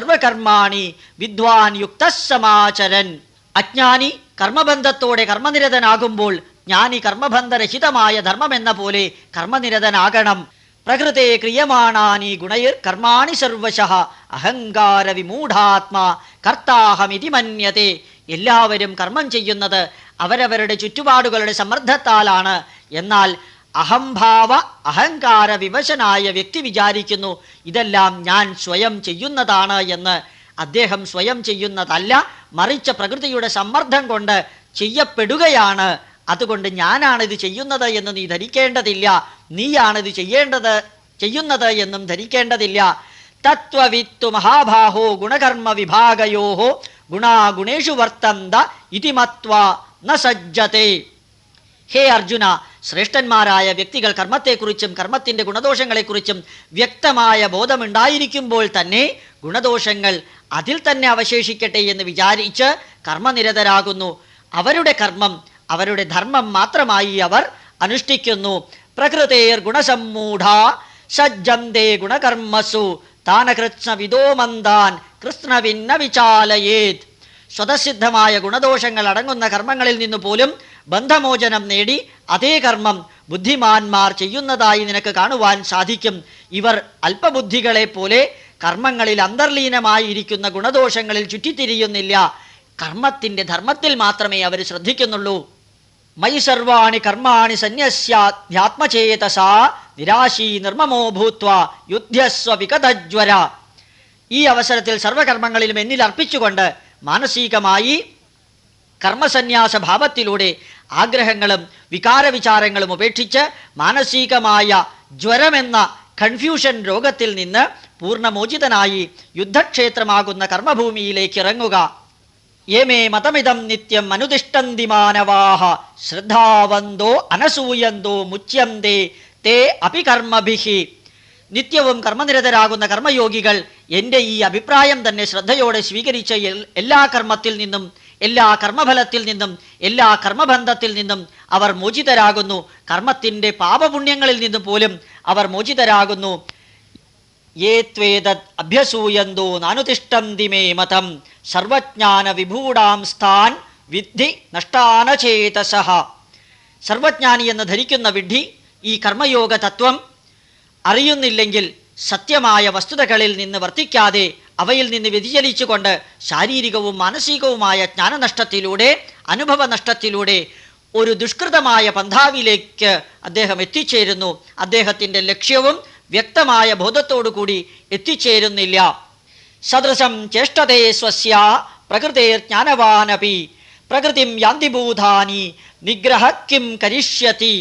സർവകർമാണി വിദ്വാൻ യുക്തഃ സമാചരൻ. അജ്ഞാനി കർമ്മബന്ധത്തോടെ കർമ്മനിരതനാകുമ്പോൾ ജ്ഞാനി കർമ്മബന്ധരഹിതമായ ധർമ്മമെന്ന പോലെ കർമ്മനിരതനാകണം. പ്രകൃതേ ക്രിയമാണാനി ഗുണൈർ കർമാണി സർവശഃ അഹങ്കാര വിമൂഢാത്മാ കർത്താഹമിതി മന്യത്തെ. എല്ലാവരും കർമ്മം ചെയ്യുന്നത് അവരവരുടെ ചുറ്റുപാടുകളുടെ സമ്മർദ്ദത്താലാണ്. എന്നാൽ അഹംഭാവ അഹങ്കാര വിവശനായ വ്യക്തി വിചാരിക്കുന്നു ഇതെല്ലാം ഞാൻ സ്വയം ചെയ്യുന്നതാണ് എന്ന്. അദ്ദേഹം സ്വയം ചെയ്യുന്നതല്ല, മറിച്ച് പ്രകൃതിയുടെ സമ്മർദ്ദം കൊണ്ട് ചെയ്യപ്പെടുകയാണ്. അതുകൊണ്ട് ഞാനാണിത് ചെയ്യുന്നത് എന്ന് നീ ധരിക്കേണ്ടതില്ല, നീയാണിത് ചെയ്യുന്നത് എന്നും ധരിക്കേണ്ടതില്ല. തത്വവിത്തു മഹാഭാഹോ ഗുണകർമ്മ വിഭാഗയോ ഗുണാഗുണേഷു വർത്തന്ത ഇതി മത്വാ ന സജ്ജത്തെ. ഹേ അർജുന, ശ്രേഷ്ഠന്മാരായ വ്യക്തികൾ കർമ്മത്തെക്കുറിച്ചും കർമ്മത്തിൻ്റെ ഗുണദോഷങ്ങളെക്കുറിച്ചും വ്യക്തമായ ബോധമുണ്ടായിരിക്കുമ്പോൾ തന്നെ ഗുണദോഷങ്ങൾ അതിൽ തന്നെ അവശേഷിക്കട്ടെ എന്ന് വിചാരിച്ച് കർമ്മനിരതരാകുന്നു. അവരുടെ കർമ്മം അവരുടെ ധർമ്മം മാത്രമായി അവർ അനുഷ്ഠിക്കുന്നു. പ്രകൃതേർ ഗുണസമ്മൂഢ സജ്ജന്തേ ഗുണകർമ്മസു താനകൃഷ്ണ വിദോമന്താൻ കൃഷ്ണവിന്ന വിചാലയേത്. സ്വതസിദ്ധമായ ഗുണദോഷങ്ങൾ അടങ്ങുന്ന കർമ്മങ്ങളിൽ നിന്ന് പോലും ബന്ധമോചനം നേടി അതേ കർമ്മം ബുദ്ധിമാന്മാർ ചെയ്യുന്നതായി നിനക്ക് കാണുവാൻ സാധിക്കും. ഇവർ അല്പബുദ്ധികളെ പോലെ കർമ്മങ്ങളിൽ അന്തർലീനമായിരിക്കുന്ന ഗുണദോഷങ്ങളിൽ ചുറ്റിത്തിരിയുന്നില്ല. കർമ്മത്തിൻ്റെ ധർമ്മത്തിൽ മാത്രമേ അവർ ശ്രദ്ധിക്കുന്നുള്ളൂ. മയി സർവാണി കർമാണി സന്യസ്യാധ്യാത്മചേതസാ നിരാശീ നിർമ്മമോ ഭൂത്വാ യുദ്ധ്യസ്വ വികതജ്വര. ഈ അവസരത്തിൽ സർവകർമ്മങ്ങളിലും എന്നിൽ അർപ്പിച്ചുകൊണ്ട് മാനസികമായി കർമ്മസന്യാസ ഭാവത്തിലൂടെ ആഗ്രഹങ്ങളും വികാരവിചാരങ്ങളും ഉപേക്ഷിച്ച് മാനസികമായ ജ്വരമെന്ന കൺഫ്യൂഷൻ രോഗത്തിൽ നിന്ന് പൂർണ്ണമോചിതനായി യുദ്ധക്ഷേത്രമാകുന്ന കർമ്മഭൂമിയിലേക്ക് ഇറങ്ങുക. യമേ മതമിതം നിത്യം അനുതിഷ്ഠന്തി മാനവാഹ ശ്രദ്ധാവന്തോ അനസൂയന്തോ മുച്യന്തേ തേ അപി കർമ്മഭിഹി. നിത്യവും കർമ്മനിരതരാകുന്ന കർമ്മയോഗികൾ എൻ്റെ ഈ അഭിപ്രായം തന്നെ ശ്രദ്ധയോടെ സ്വീകരിച്ച എല്ലാ കർമ്മത്തിൽ നിന്നും, എല്ലാ കർമ്മഫലത്തിൽ നിന്നും, എല്ലാ കർമ്മബന്ധത്തിൽ നിന്നും അവർ മോചിതരാകുന്നു. കർമ്മത്തിൻ്റെ പാപപുണ്യങ്ങളിൽ നിന്നും പോലും അവർ മോചിതരാകുന്നു. യേ ത്വേതദ് അഭ്യസൂയന്തോ നാനുതിഷ്ഠന്തി മേ മതം സർവജ്ഞാന വിഭൂടാം സ്ഥാൻ വിദ്ധി നഷ്ടാനചേതസഃ. സർവജ്ഞാനി എന്ന് ധരിക്കുന്ന വിഡ്ഢി ഈ കർമ്മയോഗ തത്വം അറിയുന്നില്ലെങ്കിൽ സത്യമായ വസ്തുതകളിൽ നിന്ന് വർത്തിക്കാതെ അവയിൽ നിന്ന് വ്യതിചലിച്ചുകൊണ്ട് ശാരീരികവും മാനസികവുമായ ജ്ഞാനനഷ്ടത്തിലൂടെ, അനുഭവ നഷ്ടത്തിലൂടെ ഒരു ദുഷ്കൃതമായ പന്ഥാവിലേക്ക് അദ്ദേഹം എത്തിച്ചേരുന്നു. അദ്ദേഹത്തിൻ്റെ ലക്ഷ്യവും വ്യക്തമായ ബോധത്തോടുകൂടി എത്തിച്ചേരുന്നില്ല. സദൃശം ചേഷ്ടതേ സ്വസ്യ പ്രകൃതേർ ജ്ഞാനവാനപി പ്രകൃതിം യാന്തിഭൂതാനി നിഗ്രഹ കിം കരിഷ്യതി.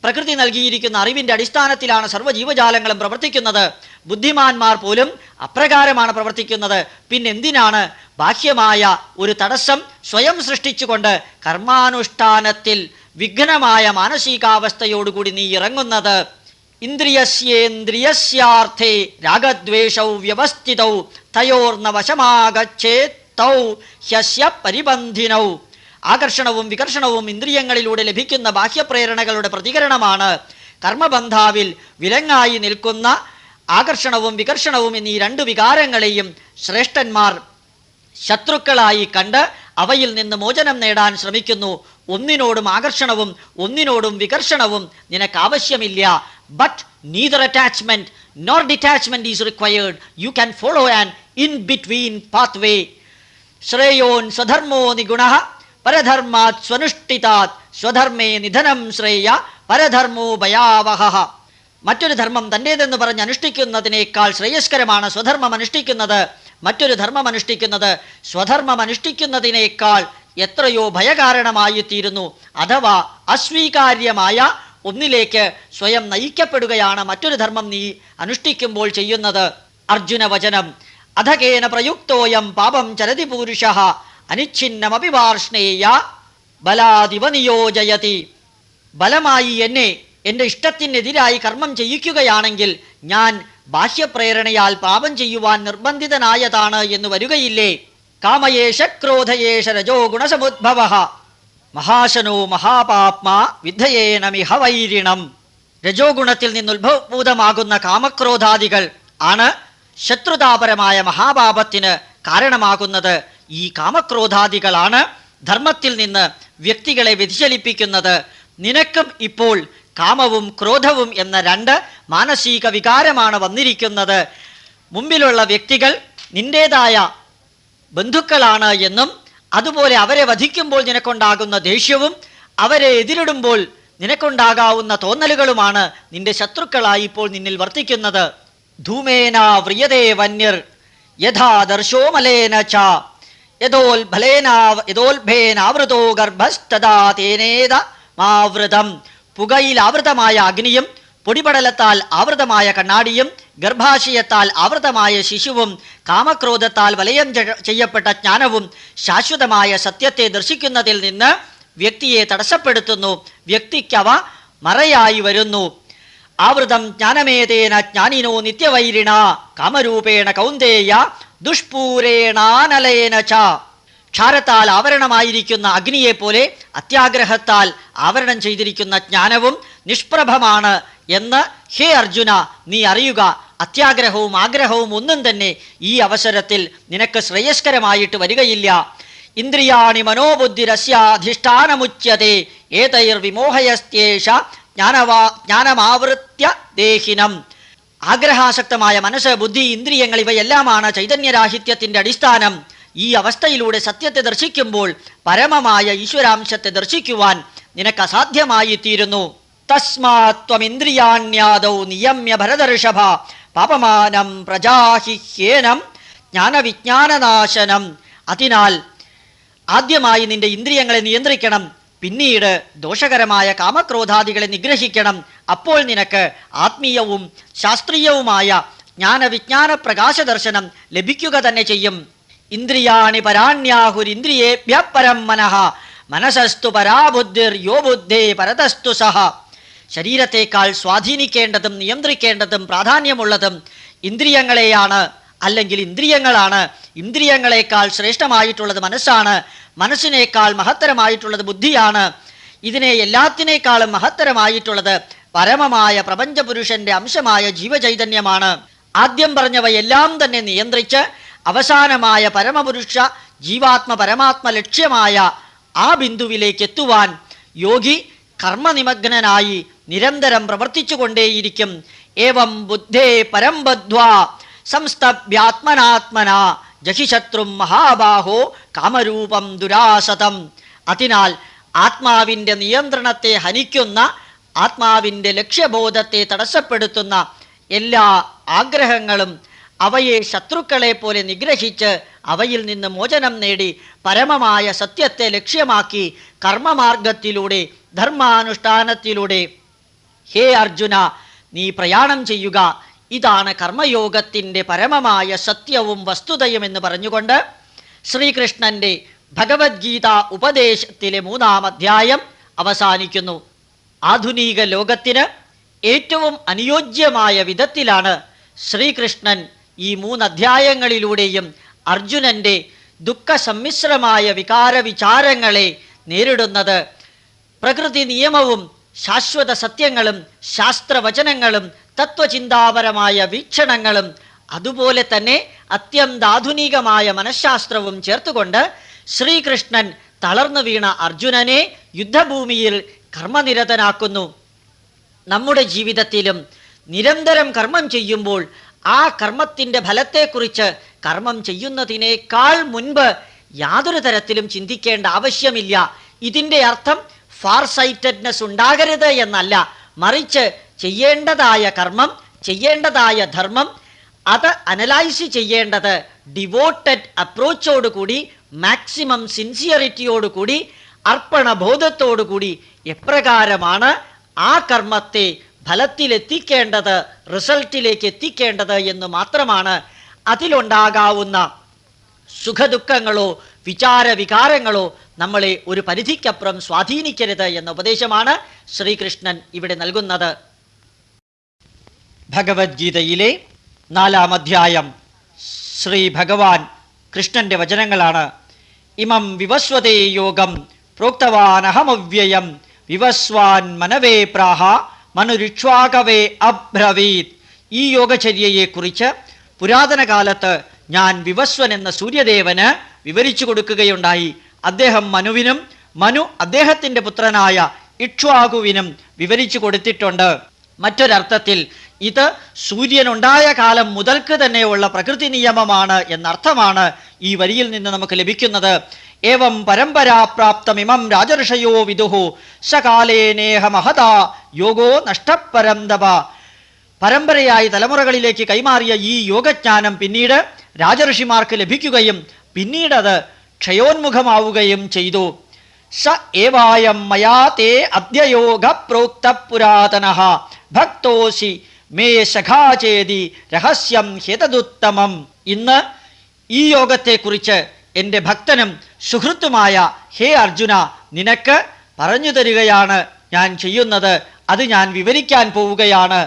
പ്രകൃതി നൽകിയിരിക്കുന്ന അറിവിൻ്റെ അടിസ്ഥാനത്തിലാണ് സർവ്വജീവജാലങ്ങളും പ്രവർത്തിക്കുന്നത്. ബുദ്ധിമാന്മാർ പോലും അപ്രകാരമാണ് പ്രവർത്തിക്കുന്നത്. പിന്നെന്തിനാണ് ബാഹ്യമായ ഒരു തടസ്സം സ്വയം സൃഷ്ടിച്ചുകൊണ്ട് കർമാനുഷ്ഠാനത്തിൽ വിഘ്നമായ മാനസികാവസ്ഥയോടുകൂടി നീ ഇറങ്ങുന്നത്? ഇന്ദ്രിയസ്യേന്ദ്രിയസ്യാർത്ഥേ രാഗദ്വേഷൗ വ്യവസ്ഥിതൗ തയോർന വശമാഗച്ഛേത്തൗ ഹ്യസ്യ പരിബന്ധിനൗ. ആകർഷണവും വികർഷണവും ഇന്ദ്രിയങ്ങളിലൂടെ ലഭിക്കുന്ന ബാഹ്യപ്രേരണകളുടെ പ്രതികരണമാണ്. കർമ്മബന്ധാവിൽ വിലങ്ങായി നിൽക്കുന്ന ആകർഷണവും വികർഷണവും എന്നീ രണ്ട് വികാരങ്ങളെയും ശ്രേഷ്ഠന്മാർ ശത്രുക്കളായി കണ്ട് അവയിൽ നിന്ന് മോചനം നേടാൻ ശ്രമിക്കുന്നു. ഒന്നിനോടും ആകർഷണവും ഒന്നിനോടും വികർഷണവും നിനക്ക് ആവശ്യമില്ല. But neither attachment nor detachment is required. You can follow an in-between pathway. ശ്രേയോൻ സ്വധർമ്മോ നിഗുണഃ പരധർമാത് സ്വനുഷ്ഠിതാത് സ്വധർമ്മേ നിധനം ശ്രേയ പരധർമ്മോ ഭയാവഹഃ. മറ്റൊരു ധർമ്മം തൻ്റേതെന്ന് പറഞ്ഞ് അനുഷ്ഠിക്കുന്നതിനേക്കാൾ ശ്രേയസ്കരമാണ് സ്വധർമ്മം അനുഷ്ഠിക്കുന്നത്. മറ്റൊരു ധർമ്മം അനുഷ്ഠിക്കുന്നത് സ്വധർമ്മം അനുഷ്ഠിക്കുന്നതിനേക്കാൾ എത്രയോ ഭയകാരണമായി തീരുന്നു. അഥവാ അസ്വീകാര്യമായ ഒന്നിലേക്ക് സ്വയം നയിക്കപ്പെടുകയാണ് മറ്റൊരു ധർമ്മം നീ അനുഷ്ഠിക്കുമ്പോൾ ചെയ്യുന്നത്. അർജുന വചനം അധകേന പ്രയുക്തോയം പാപം ചരതി പൂരുഷഃ അനിച്ഛിന്നമപി വാർഷ്ണേയ ബലാദിവ നിയോജയതി. ബലമായി എന്നെ എൻ്റെ ഇഷ്ടത്തിനെതിരായി കർമ്മം ചെയ്യിക്കുകയാണെങ്കിൽ ഞാൻ ബാഹ്യപ്രേരണയാൽ പാപം ചെയ്യുവാൻ നിർബന്ധിതനായതാണ് എന്ന് വരികയില്ലേ? കാമയേഷ ക്രോധയേഷ രജോ ഗുണസമുദ്ഭവഃ മഹാശനോ മഹാപാപ്മാ വിദ്ധയേനമിഹ വൈരിണം. രജോ ഗുണത്തിൽ നിന്നുദ്ഭവഭൂതമാകുന്ന കാമക്രോധാദികൾ ആണ് ശത്രുതാപരമായ മഹാപാപത്തിന് കാരണമാകുന്നത്. ഈ കാമക്രോധാദികളാണ് ധർമ്മത്തിൽ നിന്ന് വ്യക്തികളെ വ്യതിചലിപ്പിക്കുന്നത്. നിനക്കും ഇപ്പോൾ കാമവും ക്രോധവും എന്ന രണ്ട് മാനസിക വികാരമാണ് വന്നിരിക്കുന്നത്. മുമ്പിലുള്ള വ്യക്തികൾ നിന്റേതായ ബന്ധുക്കളാണ് എന്നും അതുപോലെ അവരെ വധിക്കുമ്പോൾ നിനക്കുണ്ടാകുന്ന ദേഷ്യവും അവരെ എതിരിടുമ്പോൾ നിനക്കുണ്ടാകാവുന്ന തോന്നലുകളുമാണ് നിന്റെ ശത്രുക്കളായി ഇപ്പോൾ നിന്നിൽ വർത്തിക്കുന്നത്. ധൂമേന വ്രിയതേ വന്യർ യഥാ ദർശോ മലേന ച യഥോൽഭേനാവൃതോ ഗർഭസ്തദാ തേനേത മാവൃതം. പുകയിൽ ആവൃതമായ അഗ്നിയും പൊടിപടലത്താൽ ആവൃതമായ കണ്ണാടിയും ഗർഭാശയത്താൽ ആവൃതമായ ശിശുവും കാമക്രോധത്താൽ വലയം ചെയ്യപ്പെട്ട ജ്ഞാനവും ശാശ്വതമായ സത്യത്തെ ദർശിക്കുന്നതിൽ നിന്ന് വ്യക്തിയെ തടസ്സപ്പെടുത്തുന്നു. വ്യക്തിക്കവ മറയായി വരുന്നു. ആവൃതം ജ്ഞാനമേതേന ജ്ഞാനിനോ നിത്യവൈരിണ കാമരൂപേണ കൗന്ദേയ ദുഷ്പൂരേണാനലേന ച. ക്ഷാരത്താൽ ആവരണമായിരിക്കുന്ന അഗ്നിയെപ്പോലെ അത്യാഗ്രഹത്താൽ ആവരണം ചെയ്തിരിക്കുന്ന ജ്ഞാനവും നിഷ്പ്രഭമാണ് എന്ന് ഹേ അർജുന നീ അറിയുക. അത്യാഗ്രഹവും ആഗ്രഹവും ഒന്നും തന്നെ ഈ അവസരത്തിൽ നിനക്ക് ശ്രേയസ്കരമായിട്ട് വരികയില്ല. ഇന്ദ്രിയാണി മനോബുദ്ധിരസ്യാധിഷ്ഠാനമുച്യത്തെ ഏതൈർവിമോഹയസ്ത്യേഷ ജ്ഞാനമാവൃത്യ ദേഹിനം. ആഗ്രഹാസക്തമായ മനസ്സ്, ബുദ്ധി, ഇന്ദ്രിയങ്ങൾ ഇവയെല്ലാമാണ് ചൈതന്യരാഹിത്യത്തിൻ്റെ അടിസ്ഥാനം. ഈ അവസ്ഥയിലൂടെ സത്യത്തെ ദർശിക്കുമ്പോൾ പരമമായ ഈശ്വരാംശത്തെ ദർശിക്കുവാൻ നിനക്ക് അസാധ്യമായി തീരുന്നു. തസ്മാത് ത്വമിന്ദ്രിയാണ്യാദൗ നിയമ്യ ഭരതർഷഭ പാപമാനം പ്രജാഹിഹ്യേനം ജ്ഞാനവിജ്ഞാനനാശനം. അതിനാൽ ആദ്യമായി നിന്റെ ഇന്ദ്രിയങ്ങളെ നിയന്ത്രിക്കണം. പിന്നീട് ദോഷകരമായ കാമക്രോധാദികളെ നിഗ്രഹിക്കണം. അപ്പോൾ നിനക്ക് ആത്മീയവും ശാസ്ത്രീയവുമായ ജ്ഞാനവിജ്ഞാന പ്രകാശ ദർശനം ലഭിക്കുക തന്നെ ചെയ്യും. ഇന്ദ്രിയാണി പരാണ്യാഹുരിന്ദ്രിയേഭ്യ പരം മനഃ മനസസ്തു പരാബുദ്ധിർ യോ ബുദ്ധേ പരതസ്തു സഹ. ശരീരത്തേക്കാൾ സ്വാധീനിക്കേണ്ടതും നിയന്ത്രിക്കേണ്ടതും പ്രാധാന്യമുള്ളതും ഇന്ദ്രിയങ്ങളെയാണ്, അല്ലെങ്കിൽ ഇന്ദ്രിയങ്ങളാണ്. ഇന്ദ്രിയങ്ങളെക്കാൾ ശ്രേഷ്ഠമായിട്ടുള്ളത് മനസ്സാണ്. മനസ്സിനേക്കാൾ മഹത്തരമായിട്ടുള്ളത് ബുദ്ധിയാണ്. ഇതിനെ എല്ലാത്തിനേക്കാളും മഹത്തരമായിട്ടുള്ളത് പരമമായ പ്രപഞ്ചപുരുഷന്റെ അംശമായ ജീവചൈതന്യമാണ്. ആദ്യം പറഞ്ഞവയെല്ലാം തന്നെ നിയന്ത്രിച്ച് അവസാനമായ പരമപുരുഷ ജീവാത്മ പരമാത്മ ലക്ഷ്യമായ ആ ബിന്ദുവിലേക്ക് എത്തുവാൻ യോഗി കർമ്മനിമഗ്നനായി നിരന്തരം പ്രവർത്തിച്ചുകൊണ്ടേയിരിക്കും. ഏവം ബുദ്ധേ പരം ബദ്ധ്വാ സംസ്തഭ്യാത്മനാത്മന ജഹിശത്രും മഹാബാഹോ കാമരൂപം ദുരാസതം. അതിനാൽ ആത്മാവിൻ്റെ നിയന്ത്രണത്തെ ഹനിക്കുന്ന, ആത്മാവിൻ്റെ ലക്ഷ്യബോധത്തെ തടസ്സപ്പെടുത്തുന്ന എല്ലാ ആഗ്രഹങ്ങളും അവയെ ശത്രുക്കളെ പോലെ നിഗ്രഹിച്ച് അവയിൽ നിന്ന് മോചനം നേടി പരമമായ സത്യത്തെ ലക്ഷ്യമാക്കി കർമ്മമാർഗത്തിലൂടെ ധർമാനുഷ്ഠാനത്തിലൂടെ ഹേ അർജുന നീ പ്രയാണം ചെയ്യുക. ഇതാണ് കർമ്മയോഗത്തിൻ്റെ പരമമായ സത്യവും വസ്തുതയും എന്ന് പറഞ്ഞുകൊണ്ട് ശ്രീകൃഷ്ണൻ്റെ ഭഗവത്ഗീത ഉപദേശത്തിലെ 3-ാം അധ്യായം അവസാനിക്കുന്നു. ആധുനിക ലോകത്തിന് ഏറ്റവും അനുയോജ്യമായ വിധത്തിലാണ് ശ്രീകൃഷ്ണൻ ഈ 3 അധ്യായങ്ങളിലൂടെയും അർജുനൻ്റെ ദുഃഖസമ്മിശ്രമായ വികാരവിചാരങ്ങളെ നേരിടുന്നത്. പ്രകൃതി നിയമവും ശാശ്വത സത്യങ്ങളും ശാസ്ത്രവചനങ്ങളും തത്വചിന്താപരമായ വീക്ഷണങ്ങളും അതുപോലെ തന്നെ അത്യന്താധുനികമായ മനഃശാസ്ത്രവും ചേർത്തുകൊണ്ട് ശ്രീകൃഷ്ണൻ തളർന്നു വീണ അർജുനനെ യുദ്ധഭൂമിയിൽ കർമ്മനിരതനാക്കുന്നു. നമ്മുടെ ജീവിതത്തിലും നിരന്തരം കർമ്മം ചെയ്യുമ്പോൾ ആ കർമ്മത്തിൻ്റെ ഫലത്തെക്കുറിച്ച് കർമ്മം ചെയ്യുന്നതിനേക്കാൾ മുൻപ് യാതൊരു തരത്തിലും ചിന്തിക്കേണ്ട ആവശ്യമില്ല. ഇതിൻ്റെ അർത്ഥം ഫാർ സൈറ്റഡ്നെസ് ഉണ്ടാകരുത് എന്നല്ല, മറിച്ച് ചെയ്യേണ്ടതായ കർമ്മം, ചെയ്യേണ്ടതായ ധർമ്മം അത് അനലൈസ് ചെയ്യേണ്ടത് ഡിവോട്ടഡ് അപ്രോച്ചോടുകൂടി, മാക്സിമം സിൻസിയറിറ്റിയോടുകൂടി, അർപ്പണബോധത്തോടുകൂടി എപ്രകാരമാണ് ആ കർമ്മത്തെ ഫലത്തിലെത്തിക്കേണ്ടത്, റിസൾട്ടിലേക്ക് എത്തിക്കേണ്ടത് എന്ന് മാത്രമാണ്. അതിലുണ്ടാകാവുന്ന സുഖദുഃഖങ്ങളോ വിചാരവികാരങ്ങളോ നമ്മളെ ഒരു പരിധിക്കപ്പുറം സ്വാധീനിക്കരുത് എന്ന ഉപദേശമാണ് ശ്രീകൃഷ്ണൻ ഇവിടെ നൽകുന്നത്. ഭഗവത്ഗീതയിലെ 4-ാം അധ്യായം ശ്രീ ഭഗവാൻ കൃഷ്ണന്റെ വചനങ്ങളാണ്. ഇമം വിവസ്വതേ യോഗം പ്രോക്തവാനഹമവ്യയം വിവസ്വാൻ മനവേ പ്രാഹ മനുരിക്ഷ്വാകവേ അബ്രവീത്. ഈ യോഗചര്യയെക്കുറിച്ച് പുരാതന കാലത്ത് ഞാൻ വിവസ്വൻ എന്ന സൂര്യദേവന് വിവരിച്ചു കൊടുക്കുകയുണ്ടായി. അദ്ദേഹം മനുവിനും മനു അദ്ദേഹത്തിൻ്റെ പുത്രനായ ഇക്ഷ്വാകുവിനും വിവരിച്ചു കൊടുത്തിട്ടുണ്ട്. മറ്റൊരർത്ഥത്തിൽ ഇത് സൂര്യനുണ്ടായ കാലം മുതൽക്ക് തന്നെയുള്ള പ്രകൃതി നിയമമാണ് എന്നർത്ഥമാണ് ഈ വരിയിൽ നിന്ന് നമുക്ക് ലഭിക്കുന്നത്. ഏവം പരമ്പരാപ്രാപ്തമിമം രാജർഷയോ വിദുഹു സകാലേനേഹ മഹതാ യോഗോ നഷ്ടപരന്തപ. പരമ്പരയായി തലമുറകളിലേക്ക് കൈമാറിയ ഈ യോഗജ്ഞാനം പിന്നീട് രാജഋഷിമാർക്ക് ലഭിക്കുകയും പിന്നീടത് ക്ഷയോന്മുഖമാവുകയും ചെയ്തു. സ ഏവായം മയാ തേ അദ്യയോഗ പ്രോക്ത പുരാതനഃ ഭക്തോസി മേ സഖാചേതി രഹസ്യം ഹേതദുത്തമം. ഇന്ന് ഈ യോഗത്തെക്കുറിച്ച് എൻ്റെ ഭക്തനും സുഹൃത്തുമായ ഹേ അർജുന, നിനക്ക് പറഞ്ഞു തരികയാണ് ഞാൻ ചെയ്യുന്നത്. അത് ഞാൻ വിവരിക്കാൻ പോവുകയാണ്.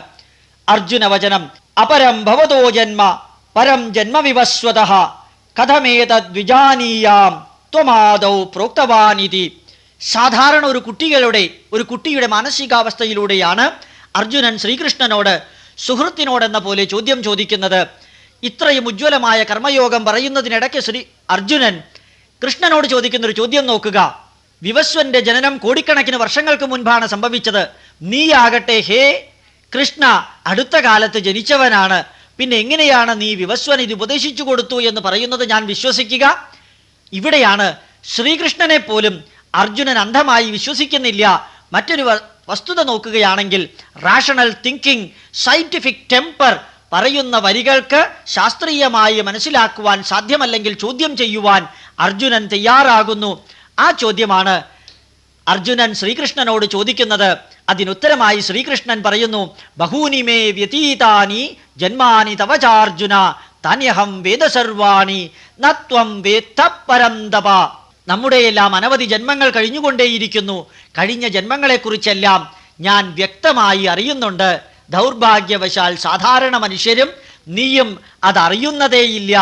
അർജുന വചനം. അപരം ഭവതോ ജന്മ പരം ജന്മ വിവസ്വതഃ കഥമേതദ്വിജാനീയാം ത്വമാദൗ പ്രോക്തവാനിതി. സാധാരണ ഒരു കുട്ടിയുടെ മാനസികാവസ്ഥയിലൂടെയാണ് അർജുനൻ ശ്രീകൃഷ്ണനോട് സുഹൃത്തിനോടെന്ന പോലെ ചോദ്യം ചോദിക്കുന്നത്. ഇത്രയും ഉജ്ജ്വലമായ കർമ്മയോഗം പറയുന്നതിനിടയ്ക്ക് അർജുനൻ കൃഷ്ണനോട് ചോദിക്കുന്നൊരു ചോദ്യം നോക്കുക. വിവസ്വന്റെ ജനനം കോടിക്കണക്കിന് വർഷങ്ങൾക്ക് മുൻപാണ് സംഭവിച്ചത്. നീയാകട്ടെ ഹേ കൃഷ്ണ അടുത്ത കാലത്ത് ജനിച്ചവനാണ്. പിന്നെ എങ്ങനെയാണ് നീ വിവസ്വൻ ഇത് ഉപദേശിച്ചു കൊടുത്തു എന്ന് പറയുന്നത് ഞാൻ വിശ്വസിക്കുക? ഇവിടെയാണ് ശ്രീകൃഷ്ണനെ പോലും അർജുനൻ അന്ധമായി വിശ്വസിക്കുന്നില്ല. മറ്റൊരു വസ്തുത നോക്കുകയാണെങ്കിൽ റാഷണൽ തിങ്കിങ്, സയന്റിഫിക് ടെമ്പർ പറയുന്ന വരികൾക്ക് ശാസ്ത്രീയമായി മനസ്സിലാക്കുവാൻ സാധ്യമല്ലെങ്കിൽ ചോദ്യം ചെയ്യുവാൻ അർജുനൻ തയ്യാറാകുന്നു. ആ ചോദ്യമാണ് അർജുനൻ ശ്രീകൃഷ്ണനോട് ചോദിക്കുന്നത്. അതിനുത്തരമായി ശ്രീകൃഷ്ണൻ പറയുന്നു, ബഹൂനി മേ വ്യതീതാനി ജന്മാനി തവ ചാർജുന താന്യഹം വേദസർവാണി നത്വം വേത്ത പരന്തപ. നമ്മുടെയെല്ലാം അനവധി ജന്മങ്ങൾ കഴിഞ്ഞുകൊണ്ടേയിരിക്കുന്നു. കഴിഞ്ഞ ജന്മങ്ങളെക്കുറിച്ചെല്ലാം ഞാൻ വ്യക്തമായി അറിയുന്നുണ്ട്. ദൗർഭാഗ്യവശാൽ സാധാരണ മനുഷ്യരും നീയും അതറിയുന്നതേയില്ല.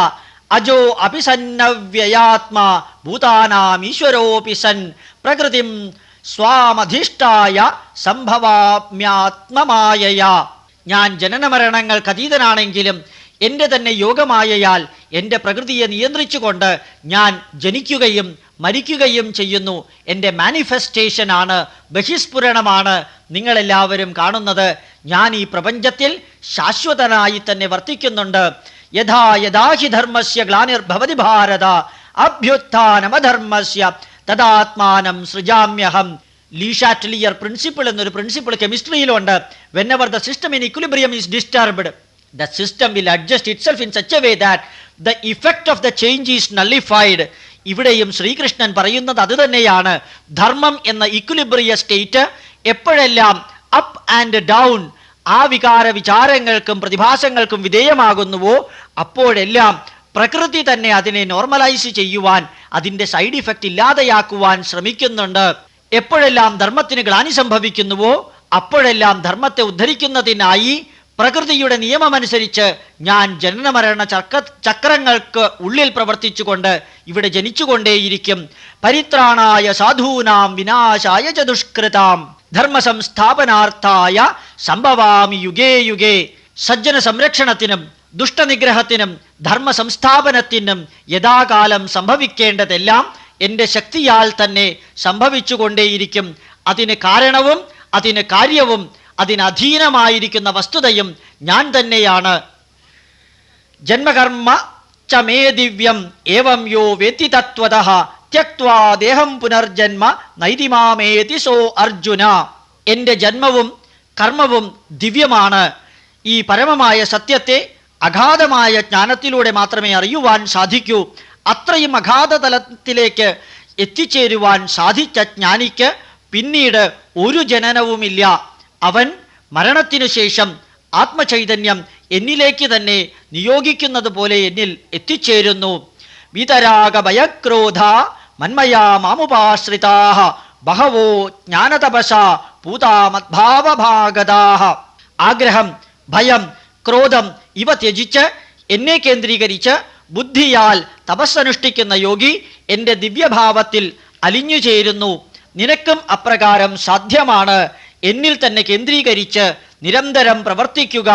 അജോ അപിസന്നവ്യയാത്മാ ഭൂതാനാം ഈശ്വരോപിസൻ പ്രകൃതിം സ്വാമധിഷ്ഠായ സംഭവാമ്യാത്മമായയാ. ഞാൻ ജനനമരണങ്ങൾക്ക് അതീതനാണെങ്കിലും എൻ്റെ തന്നെ യോഗമായയാൽ എൻ്റെ പ്രകൃതിയെ നിയന്ത്രിച്ചുകൊണ്ട് ഞാൻ ജനിക്കുകയും മരിക്കുകയും ചെയ്യുന്നു. എൻ്റെ മാനിഫെസ്റ്റേഷനാണ്, ബഹിസ്ഫുരണമാണ് നിങ്ങളെല്ലാവരും കാണുന്നത്. ഞാൻ ഈ പ്രപഞ്ചത്തിൽ ശാശ്വതനായി തന്നെ വർത്തിക്കുന്നുണ്ട്. യഥാ യഥാ ഹി ധർമ്മസ്യ ഗ്ലാനിർഭവതി ഭാരത അഭ്യുത്ഥാനമധർമ്മസ്യ തദാത്മാനം സൃജാമ്യഹം. ലീഷാറ്റ്ലിയർ പ്രിൻസിപ്പിൾ എന്നൊരു പ്രിൻസിപ്പിൾ കെമിസ്ട്രിയിലുണ്ട്. Whenever the system in equilibrium is disturbed, the system will adjust itself in such a way that the effect of the change is nullified. ഇവിടെയും ശ്രീകൃഷ്ണൻ പറയുന്നത് അത് തന്നെയാണ്. ധർമ്മം എന്ന ഇക്വിലിബ്രിയ സ്റ്റേറ്റ് എപ്പോഴെല്ലാം അപ്പ് ആൻഡ് ഡൗൺ ആ വിചാരങ്ങൾക്കും പ്രതിഭാസങ്ങൾക്കും വിധേയമാകുന്നുവോ അപ്പോഴെല്ലാം പ്രകൃതി തന്നെ അതിനെ നോർമലൈസ് ചെയ്യുവാൻ, അതിൻ്റെ സൈഡ് ഇഫക്റ്റ് ഇല്ലാതെയാക്കുവാൻ ശ്രമിക്കുന്നുണ്ട്. എപ്പോഴെല്ലാം ധർമ്മത്തിന് ഗ്ലാനി സംഭവിക്കുന്നുവോ അപ്പോഴെല്ലാം ധർമ്മത്തെ ഉദ്ധരിക്കുന്നതിനായി പ്രകൃതിയുടെ നിയമമനുസരിച്ച് ഞാൻ ജനനമരണ ചക്രങ്ങൾക്ക് ഉള്ളിൽ പ്രവർത്തിച്ചുകൊണ്ട് ഇവിടെ ജനിച്ചുകൊണ്ടേയിരിക്കും. പരിത്രാണായ സാധൂനാം വിനാശായ ച ദുഷ്കൃതാം ധർമ്മ സംസ്ഥാപനാർത്ഥായ സംഭവാമി യുഗേ യുഗേ. സജ്ജന സംരക്ഷണത്തിനും ദുഷ്ടനിഗ്രഹത്തിനും ധർമ്മ സംസ്ഥാപനത്തിനും യഥാകാലം സംഭവിക്കേണ്ടതെല്ലാം എൻ്റെ ശക്തിയാൽ തന്നെ സംഭവിച്ചുകൊണ്ടേയിരിക്കും. അതിന് കാരണവും അതിന് കാര്യവും അതിനധീനമായിരിക്കുന്ന വസ്തുതയും ഞാൻ തന്നെയാണ്. ജന്മകർമ്മ ച മേ ദിവ്യം ഏവം യോ വേത്തി തത്വതഃ ത്യക്ത്വാ ദേഹം പുനർജന്മ നൈതിമാമേതി സോ അർജുന. എൻ്റെ ജന്മവും കർമ്മവും ദിവ്യമാണ്. ഈ പരമമായ സത്യത്തെ അഗാധമായ ജ്ഞാനത്തിലൂടെ മാത്രമേ അറിയുവാൻ സാധിക്കൂ. അത്രയും അഗാധ തലത്തിലേക്ക് എത്തിച്ചേരുവാൻ സാധിച്ച ജ്ഞാനിക്ക് പിന്നീട് ഒരു ജനനവുമില്ല. അവൻ മരണത്തിനു ശേഷം ആത്മചൈതന്യം എന്നിലേക്ക് തന്നെ നിയോഗിക്കുന്നത് പോലെ എന്നിൽ എത്തിച്ചേരുന്നു. വിതരാഗ ഭയക്രോധ മന്മയാ മാമുപാശ്രിതാഃ ബഹവോ ജ്ഞാനതപസ പൂതാ മദ്ഭാവഭാഗതാഃ. ആഗ്രഹം, ഭയം, ക്രോധം ഇവ ത്യജിച്ച് എന്നെ കേന്ദ്രീകരിച്ച് ബുദ്ധിയാൽ തപസ്സനുഷ്ഠിക്കുന്ന യോഗി എൻ്റെ ദിവ്യഭാവത്തിൽ അലിഞ്ഞു ചേരുന്നു. നിനക്കും അപ്രകാരം സാധ്യമാണ്. എന്നിൽ തന്നെ കേന്ദ്രീകരിച്ച് നിരന്തരം പ്രവർത്തിക്കുക.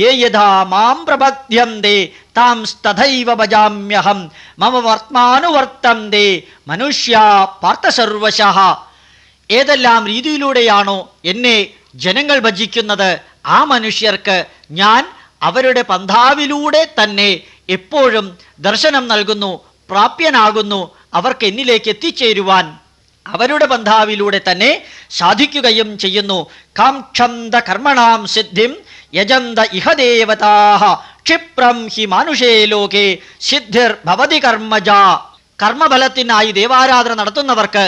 യേ യഥാ മാം പ്രപദ്യന്തേ താം തഥൈവ ഭജാമ്യഹം മമ വർത്തമാനുവർത്തന്തേ മനുഷ്യാ പാർത്ഥസർവശഃ. ഏതെല്ലാം രീതിയിലൂടെയാണോ എന്നെ ജനങ്ങൾ ഭജിക്കുന്നത്, ആ മനുഷ്യർക്ക് ഞാൻ അവരുടെ പന്ഥാവിലൂടെ തന്നെ എപ്പോഴും ദർശനം നൽകുന്നു, പ്രാപ്യനാകുന്നു. അവർക്ക് എന്നിലേക്ക് എത്തിച്ചേരുവാൻ അവരുടെ പന്ഥാവിലൂടെ തന്നെ സാധിക്കുകയും ചെയ്യുന്നു. കാംക്ഷന്ത കർമ്മണാം സിദ്ധിം യജന്ത ഇഹ ദേവതാഃ ക്ഷിപ്രം ഹി മാനുഷേ ലോകേ സിദ്ധിർ ഭവതി കർമ്മജ. കർമ്മഫലത്തിനായി ദേവാരാധന നടത്തുന്നവർക്ക്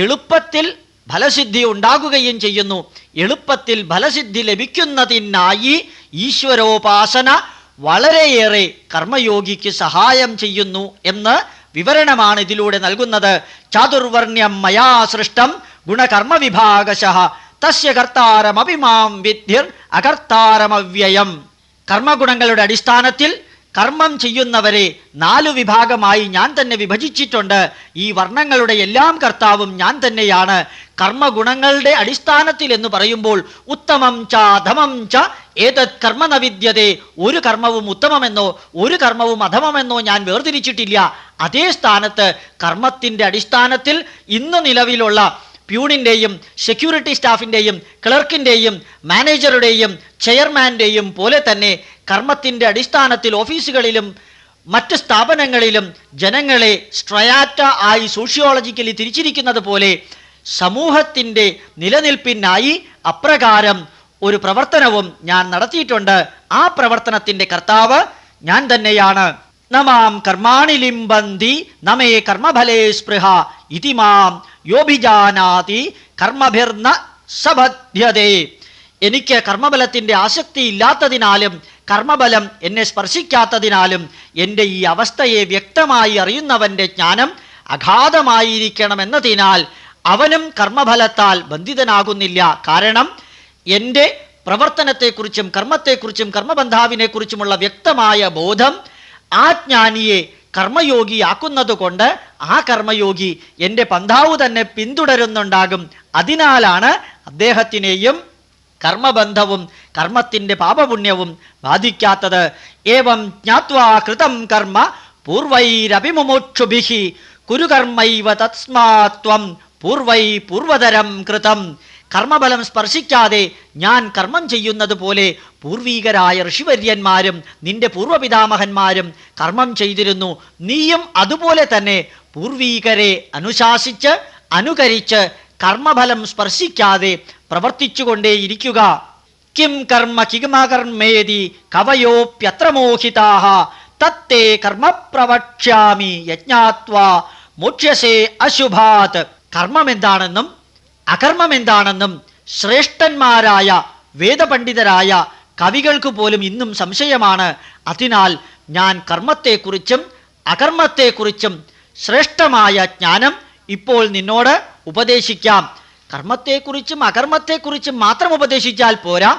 എളുപ്പത്തിൽ ഫലസിദ്ധി ഉണ്ടാകുകയും ചെയ്യുന്നു. എളുപ്പത്തിൽ ഫലസിദ്ധി ലഭിക്കുന്നതിനായി ഈശ്വരോപാസന വളരെയേറെ കർമ്മയോഗിക്ക് സഹായം ചെയ്യുന്നു എന്ന് വിവരണമാണ് ഇതിലൂടെ നൽകുന്നത്. ചാതുർവർണ്ണ്യം മയാ സൃഷ്ടം ഗുണകർമ്മ വിഭാഗശഃ തസ്യ കർത്താരമപി മാം വിദ്ധിർ അകർത്താരമവ്യയം. കർമ്മഗുണങ്ങളുടെ അടിസ്ഥാനത്തിൽ കർമ്മം ചെയ്യുന്നവരെ 4 വിഭാഗമായി ഞാൻ തന്നെ വിഭജിച്ചിട്ടുണ്ട്. ഈ വർണ്ണങ്ങളുടെ എല്ലാം കർത്താവും ഞാൻ തന്നെയാണ്. കർമ്മഗുണങ്ങളുടെ അടിസ്ഥാനത്തിൽ എന്ന് പറയുമ്പോൾ ഉത്തമം ച അധമം ച ഏതത് കർമ്മ ന വിദ്യതേ. ഒരു കർമ്മവും ഉത്തമമെന്നോ ഒരു കർമ്മവും അധമമെന്നോ ഞാൻ വേർതിരിച്ചിട്ടില്ല. അതേ സ്ഥാനത്ത് കർമ്മത്തിൻ്റെ അടിസ്ഥാനത്തിൽ ഇന്ന് നിലവിലുള്ള പ്യൂണിൻ്റെയും സെക്യൂരിറ്റി സ്റ്റാഫിൻ്റെയും ക്ലർക്കിൻ്റെയും മാനേജറുടെയും ചെയർമാൻ്റെയും പോലെ തന്നെ കർമ്മത്തിൻ്റെ അടിസ്ഥാനത്തിൽ ഓഫീസുകളിലും മറ്റ് സ്ഥാപനങ്ങളിലും ജനങ്ങളെ സ്ട്രയാറ്റ ആയി സോഷ്യോളജിക്കലി തിരിച്ചിരിക്കുന്നത് പോലെ സമൂഹത്തിൻ്റെ നിലനിൽപ്പിനായി അപ്രകാരം ഒരു പ്രവർത്തനവും ഞാൻ നടത്തിയിട്ടുണ്ട്. ആ പ്രവർത്തനത്തിൻ്റെ കർത്താവ് ഞാൻ തന്നെയാണ്. നമാം കർമാണി ലിംബന്തി നമേ കർമ്മഫലേ സ്പൃഹ ഇതി മാം യോഭിജാനാതി കർമ്മഭിർന സബധ്യതേ. എനിക്ക് കർമ്മബലത്തിൻ്റെ ആസക്തി ഇല്ലാത്തതിനാലും കർമ്മബലം എന്നെ സ്പർശിക്കാത്തതിനാലും എൻ്റെ ഈ അവസ്ഥയെ വ്യക്തമായി അറിയുന്നവൻ്റെ ജ്ഞാനം അഗാധമായിരിക്കണമെന്നതിനാൽ അവനും കർമ്മഫലത്താൽ ബന്ധിതനാകുന്നില്ല. കാരണം എൻ്റെ പ്രവർത്തനത്തെക്കുറിച്ചും കർമ്മത്തെക്കുറിച്ചും കർമ്മബന്ധാവിനെക്കുറിച്ചുമുള്ള വ്യക്തമായ ബോധം ആ ജ്ഞാനിയെ കർമ്മയോഗിയാക്കുന്നത് കൊണ്ട് ആ കർമ്മയോഗി എൻ്റെ പന്ഥാവ് തന്നെ പിന്തുടരുന്നുണ്ടാകും. അതിനാലാണ് അദ്ദേഹത്തിനെയും കർമ്മബന്ധവും കർമ്മത്തിൻ്റെ പാപപുണ്യവും ബാധിക്കാത്തത്. ഏവം ജ്ഞാത്വാ കൃതം കർമ്മ പൂർവൈരഭിമുമുക്ഷുഭിഃ കുരുകർമ്മൈവ തസ്മാത്വം പൂർവൈ പൂർവതരം കൃതം. കർമ്മബലം സ്പർശിക്കാതെ ഞാൻ കർമ്മം ചെയ്യുന്നത് പോലെ പൂർവീകരായ ഋഷിവര്യന്മാരും നിന്റെ പൂർവപിതാമഹന്മാരും കർമ്മം ചെയ്തിരുന്നു. നീയും അതുപോലെ തന്നെ പൂർവീകരെ അനുശാസിച്ച് അനുകരിച്ച് കർമ്മഫലം സ്പർശിക്കാതെ പ്രവർത്തിച്ചുകൊണ്ടേയിരിക്കുക. കിം കർമ്മ കിമകർമ്മേതി കവയോപ്യത്ര മോഹിതാഃ തത്തേ കർമ്മ പ്രവക്ഷ്യാമി യജ്ഞാത്വാ മോക്ഷ്യസേ അശുഭാത്. കർമ്മം എന്താണെന്നും അകർമ്മം എന്താണെന്നും ശ്രേഷ്ഠന്മാരായ വേദപണ്ഡിതരായ കവികൾക്ക് പോലും ഇന്നും സംശയമാണ്. അതിനാൽ ഞാൻ കർമ്മത്തെക്കുറിച്ചും അകർമ്മത്തെക്കുറിച്ചും ശ്രേഷ്ഠമായ ജ്ഞാനം ഇപ്പോൾ നിന്നോട് ഉപദേശിക്കാം. കർമ്മത്തെക്കുറിച്ചും അകർമ്മത്തെക്കുറിച്ചും മാത്രം ഉപദേശിച്ചാൽ പോരാ,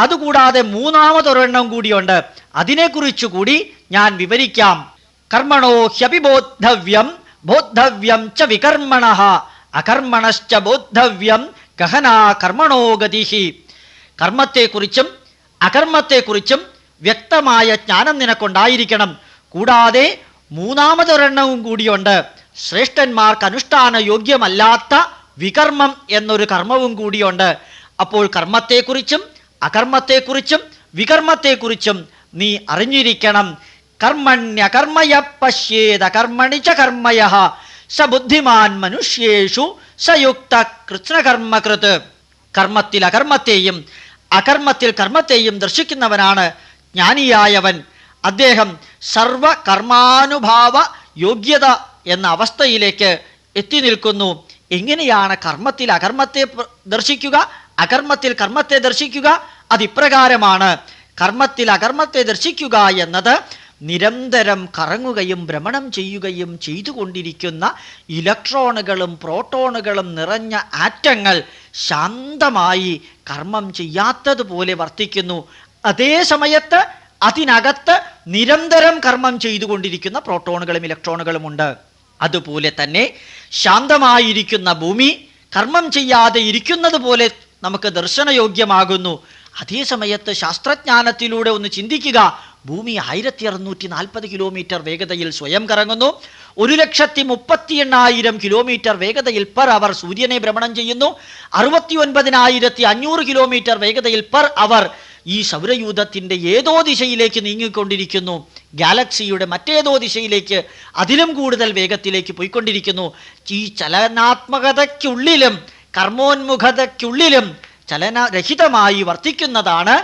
അതുകൂടാതെ മൂന്നാമതൊരെണ്ണം കൂടിയുണ്ട്. അതിനെക്കുറിച്ചു കൂടി ഞാൻ വിവരിക്കാം. കർമ്മണോ ഹ്യപി ബോദ്ധവ്യം ബോദ്ധവ്യം ച വികർമ്മണഃ അകർമ്മണശ്ച ബോദ്ധവ്യം ഗഹനാ കർമ്മണോ ഗതിഃ. കർമ്മത്തെക്കുറിച്ചും അകർമ്മത്തെക്കുറിച്ചും വ്യക്തമായ ജ്ഞാനം നിനക്കുണ്ടായിരിക്കണം. കൂടാതെ മൂന്നാമതൊരെണ്ണവും കൂടിയുണ്ട്. ശ്രേഷ്ഠന്മാർക്ക് അനുഷ്ഠാന യോഗ്യമല്ലാത്ത വികർമ്മം എന്നൊരു കർമ്മവും കൂടിയുണ്ട്. അപ്പോൾ കർമ്മത്തെക്കുറിച്ചും അകർമ്മത്തെക്കുറിച്ചും വികർമ്മത്തെക്കുറിച്ചും നീ അറിഞ്ഞിരിക്കണം. കർമ്മണ്യകർമ്മയ പശ്യേത കർമ്മണി ച കർമ്മയഃ സ ബുദ്ധിമാൻ മനുഷ്യേഷു സയുക്ത കൃഷ്ണകർമ്മകൃത്. കർമ്മത്തിൽ അകർമ്മത്തെയും അകർമ്മത്തിൽ കർമ്മത്തെയും ദർശിക്കുന്നവനാണ് ജ്ഞാനിയായവൻ. അദ്ദേഹം സർവകർമാനുഭാവ യോഗ്യത എന്ന അവസ്ഥയിലേക്ക് എത്തി നിൽക്കുന്നു. എങ്ങനെയാണ് കർമ്മത്തിൽ അകർമ്മത്തെ ദർശിക്കുക, അകർമ്മത്തിൽ കർമ്മത്തെ ദർശിക്കുക? അതിപ്രകാരമാണ്. കർമ്മത്തിൽ അകർമ്മത്തെ ദർശിക്കുക എന്നത് നിരന്തരം കറങ്ങുകയും ഭ്രമണം ചെയ്യുകയും ചെയ്തുകൊണ്ടിരിക്കുന്ന ഇലക്ട്രോണുകളും പ്രോട്ടോണുകളും നിറഞ്ഞ ആറ്റങ്ങൾ ശാന്തമായി കർമ്മം ചെയ്യാത്തതുപോലെ വർത്തിക്കുന്നു. അതേ സമയത്ത് അതിനകത്ത് നിരന്തരം കർമ്മം ചെയ്തുകൊണ്ടിരിക്കുന്ന പ്രോട്ടോണുകളും ഇലക്ട്രോണുകളുമുണ്ട്. അതുപോലെ തന്നെ ശാന്തമായിരിക്കുന്ന ഭൂമി കർമ്മം ചെയ്യാതെ ഇരിക്കുന്നത് പോലെ നമുക്ക് ദർശനയോഗ്യമാകുന്നു. അതേ സമയത്ത് ശാസ്ത്രജ്ഞാനത്തിലൂടെ ഒന്ന് ചിന്തിക്കുക. ഭൂമി 1640 കിലോമീറ്റർ വേഗതയിൽ സ്വയം കറങ്ങുന്നു. 1,38,000 കിലോമീറ്റർ വേഗതയിൽ പെർ അവർ സൂര്യനെ ഭ്രമണം ചെയ്യുന്നു. 69,500 കിലോമീറ്റർ വേഗതയിൽ പെർ അവർ ഈ സൗരയൂഥത്തിൻ്റെ ഏതോ ദിശയിലേക്ക് നീങ്ങിക്കൊണ്ടിരിക്കുന്നു. ഗാലക്സിയുടെ മറ്റേതോ ദിശയിലേക്ക് അതിലും കൂടുതൽ വേഗത്തിലേക്ക് പോയിക്കൊണ്ടിരിക്കുന്നു. ഈ ചലനാത്മകതയ്ക്കുള്ളിലും കർമ്മോന്മുഖതയ്ക്കുള്ളിലും ചലനരഹിതമായി വർത്തിക്കുന്നതാണ്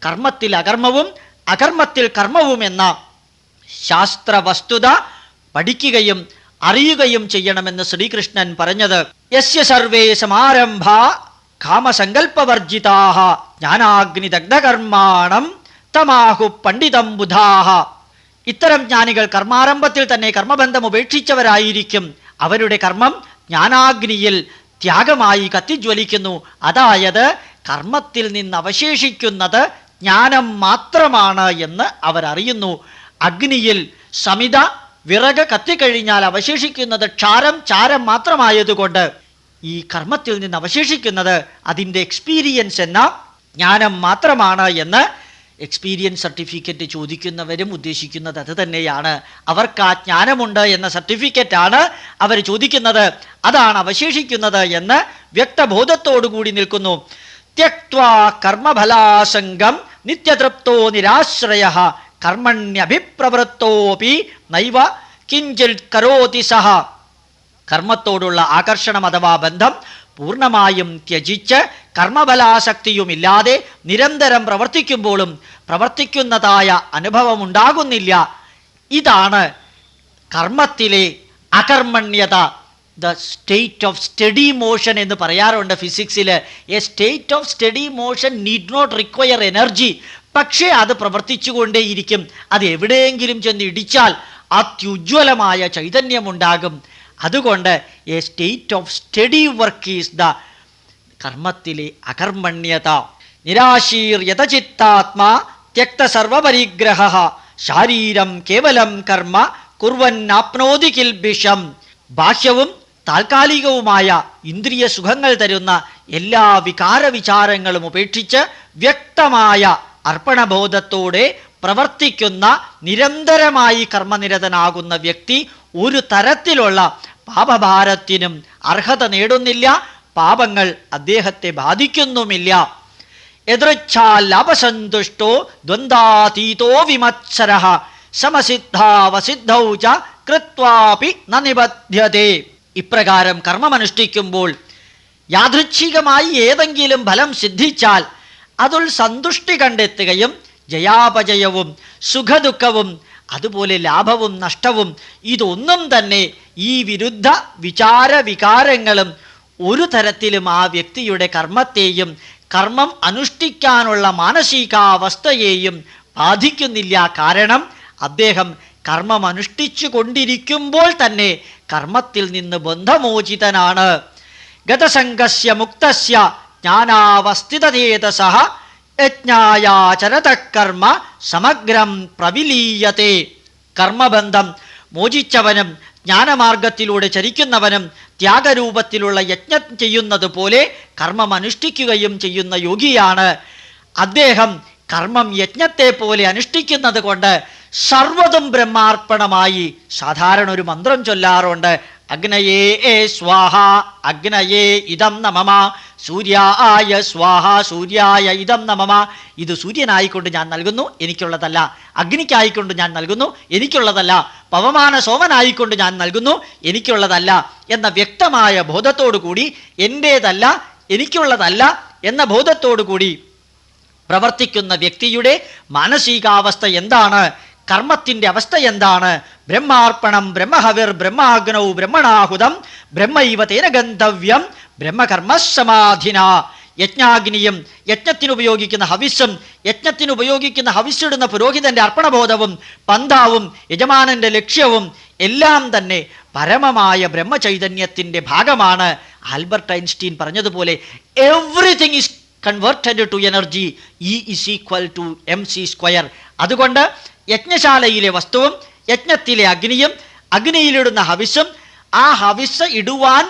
കർമ്മത്തിൽ അകർമ്മവും അകർമ്മത്തിൽ കർമ്മവും എന്ന ശാസ്ത്രവസ്തുത പഠിക്കുകയും അറിയുകയും ചെയ്യണമെന്ന് ശ്രീകൃഷ്ണൻ പറഞ്ഞത്. യസ്യ സർവേ സമാരംഭാ കാമസങ്കല്പവർജിതാഃ ജ്ഞാനാഗ്നിദഗ്ധകർമാണം തമാഹു പണ്ഡിതം ബുധാഃ. ഇത്തരം ജ്ഞാനികൾ കർമാരംഭത്തിൽ തന്നെ കർമ്മബന്ധം ഉപേക്ഷിച്ചവരായിരിക്കും. അവരുടെ കർമ്മം ജ്ഞാനാഗ്നിയിൽ ത്യാഗമായി കത്തിജ്വലിക്കുന്നു. അതായത് കർമ്മത്തിൽ നിന്ന് അവശേഷിക്കുന്നത് ജ്ഞാനം മാത്രമാണ് എന്ന് അവരറിയുന്നു. അഗ്നിയിൽ സമിത വിറക് കത്തിക്കഴിഞ്ഞാൽ അവശേഷിക്കുന്നത് ക്ഷാരം ചാരം മാത്രമായതുകൊണ്ട് ഈ കർമ്മത്തിൽ നിന്ന് അവശേഷിക്കുന്നത് അതിൻ്റെ എക്സ്പീരിയൻസ് എന്ന ജ്ഞാനം മാത്രമാണ് എന്ന് എക്സ്പീരിയൻസ് സർട്ടിഫിക്കറ്റ് ചോദിക്കുന്നവരും ഉദ്ദേശിക്കുന്നത് അത് തന്നെയാണ്. അവർക്ക് ആ ജ്ഞാനമുണ്ട് എന്ന സർട്ടിഫിക്കറ്റാണ് അവർ ചോദിക്കുന്നത്. അതാണ് അവശേഷിക്കുന്നത് എന്ന് വ്യക്തബോധത്തോടുകൂടി നിൽക്കുന്നു. ത്യക്ത്വാ കർമ്മഫലാസംഗം നിത്യതൃപ്തോ നിരാശ്രയഃ കർമ്മണ്യഭിപ്രവൃത്തോപി നൈവ കിഞ്ചിത് കരോതി സഹ. കർമ്മത്തോടുള്ള ആകർഷണം അഥവാ ബന്ധം പൂർണ്ണമായും ത്യജിച്ച് കർമ്മഫലാസക്തിയുമില്ലാതെ നിരന്തരം പ്രവർത്തിക്കുമ്പോഴും പ്രവർത്തിക്കുന്നതായ അനുഭവമുണ്ടാകുന്നില്ല. ഇതാണ് കർമ്മത്തിലെ അകർമ്മണ്യത. The state of steady motion എന്ന് പറയാറുണ്ട് ഫിസിക്സിൽ. A state of steady motion need not require energy. പക്ഷേ അത് പ്രവർത്തിച്ചുകൊണ്ടേയിരിക്കും. അത് എവിടെയെങ്കിലും ചെന്ന് ഇടിച്ചാൽ അത്യുജ്വലമായ ചൈതന്യമുണ്ടാകും. അതുകൊണ്ട് a state of study work is the കർമ്മത്തിലെ അകർമ്മണ്യത. നിരാശീർയതചിത്താത്മാ ത്യക്ത സർവപരിഗ്രഹഃ ശാരീരം കേവലം കർമ്മ കുർവന്നാപ്നോതി കിൽബിഷം. ബാഹ്യവും താൽക്കാലികവുമായ ഇന്ദ്രിയ സുഖങ്ങൾ തരുന്ന എല്ലാ വികാരവിചാരങ്ങളും ഉപേക്ഷിച്ച് വ്യക്തമായ അർപ്പണബോധത്തോടെ പ്രവർത്തിക്കുന്ന നിരന്തരമായി കർമ്മനിരതനാകുന്ന വ്യക്തി ഒരു തരത്തിലുള്ള പാപഭാരത്തിനും അർഹത നേടുന്നില്ല. പാപങ്ങൾ അദ്ദേഹത്തെ ബാധിക്കുന്നുമില്ല. യദൃച്ഛാലാപസന്തുഷ്ടോ ദ്വന്ദ്വാതീതോ വിമത്സരഃ സമസിദ്ധാവസിദ്ധൗ ച കൃത്വാപി ന നിബധ്യതേ. ഇപ്രകാരം കർമ്മമനുഷ്ഠിക്കുമ്പോൾ യാദൃച്ഛികമായി ഏതെങ്കിലും ഫലം സിദ്ധിച്ചാൽ അതിൽ സന്തുഷ്ടി കണ്ടെത്തുകയും ജയാപജയവും സുഖദുഃഖവും അതുപോലെ ലാഭവും നഷ്ടവും ഇതൊന്നും തന്നെ ഈ വിരുദ്ധ വിചാരവികാരങ്ങളും ഒരു തരത്തിലും ആ വ്യക്തിയുടെ കർമ്മത്തെയും കർമ്മം അനുഷ്ഠിക്കാനുള്ള മാനസികാവസ്ഥയെയും ബാധിക്കുന്നില്ല. കാരണം അദ്ദേഹം കർമ്മം അനുഷ്ഠിച്ചു കൊണ്ടിരിക്കുമ്പോൾ തന്നെ കർമ്മത്തിൽ നിന്ന് ബന്ധമോചിതനാണ്. ഗതസംഗസ്യ മുക്തസ്യ ജ്ഞാനാവസ്ഥിതേതസഃ യജ്ഞായാചരത കർമ്മ സമഗ്രം പ്രവിലീയത്തെ. കർമ്മബന്ധം മോചിച്ചവനും ജ്ഞാനമാർഗത്തിലൂടെ ചരിക്കുന്നവനും ത്യാഗരൂപത്തിലുള്ള യജ്ഞം ചെയ്യുന്നത് പോലെ കർമ്മം അനുഷ്ഠിക്കുകയും ചെയ്യുന്ന യോഗിയാണ്. അദ്ദേഹം കർമ്മം യജ്ഞത്തെ പോലെ അനുഷ്ഠിക്കുന്നത് കൊണ്ട് സർവ്വതും ബ്രഹ്മാർപ്പണമായി. സാധാരണ ഒരു മന്ത്രം ചൊല്ലാറുണ്ട്, അഗ്നയേ സ്വാഹ അഗ്നയേ ഇദം നമമ, സൂര്യായ സ്വാഹ സൂര്യായ ഇദം നമമ. ഇത് സൂര്യനായിക്കൊണ്ട് ഞാൻ നൽകുന്നു, എനിക്കുള്ളതല്ല. അഗ്നിക്കായിക്കൊണ്ട് ഞാൻ നൽകുന്നു, എനിക്കുള്ളതല്ല. പവമാന സോമനായിക്കൊണ്ട് ഞാൻ നൽകുന്നു, എനിക്കുള്ളതല്ല എന്ന വ്യക്തമായ ബോധത്തോടു കൂടി, എൻ്റേതല്ല എനിക്കുള്ളതല്ല എന്ന ബോധത്തോടു കൂടി പ്രവർത്തിക്കുന്ന വ്യക്തിയുടെ മാനസികാവസ്ഥ എന്താണ്? കർമ്മത്തിൻ്റെ അവസ്ഥ എന്താണ്? ബ്രഹ്മാർപ്പണം ബ്രഹ്മഹവിർ ബ്രഹ്മാഗ്നൗ ബ്രഹ്മണാഹുതം ബ്രഹ്മൈവ തേന ഗന്ധവ്യം ബ്രഹ്മകർമ്മസമാധിന. യജ്ഞാഗ്നിയും യജ്ഞത്തിനുപയോഗിക്കുന്ന ഹവിസ്സും യജ്ഞത്തിനുപയോഗിക്കുന്ന ഹവിസ്സിടുന്ന പുരോഹിതന്റെ അർപ്പണബോധവും പന്താവും യജമാനന്റെ ലക്ഷ്യവും എല്ലാം തന്നെ പരമമായ ബ്രഹ്മചൈതന്യത്തിൻ്റെ ഭാഗമാണ്. ആൽബർട്ട് ഐൻസ്റ്റീൻ പറഞ്ഞതുപോലെ everything is converted to energy, E = mc². അതുകൊണ്ട് യജ്ഞശാലയിലെ വസ്തുവും യജ്ഞത്തിലെ അഗ്നിയും അഗ്നിയിലിടുന്ന ഹവിസ്സും ആ ഹവിസ്സ് ഇടുവാൻ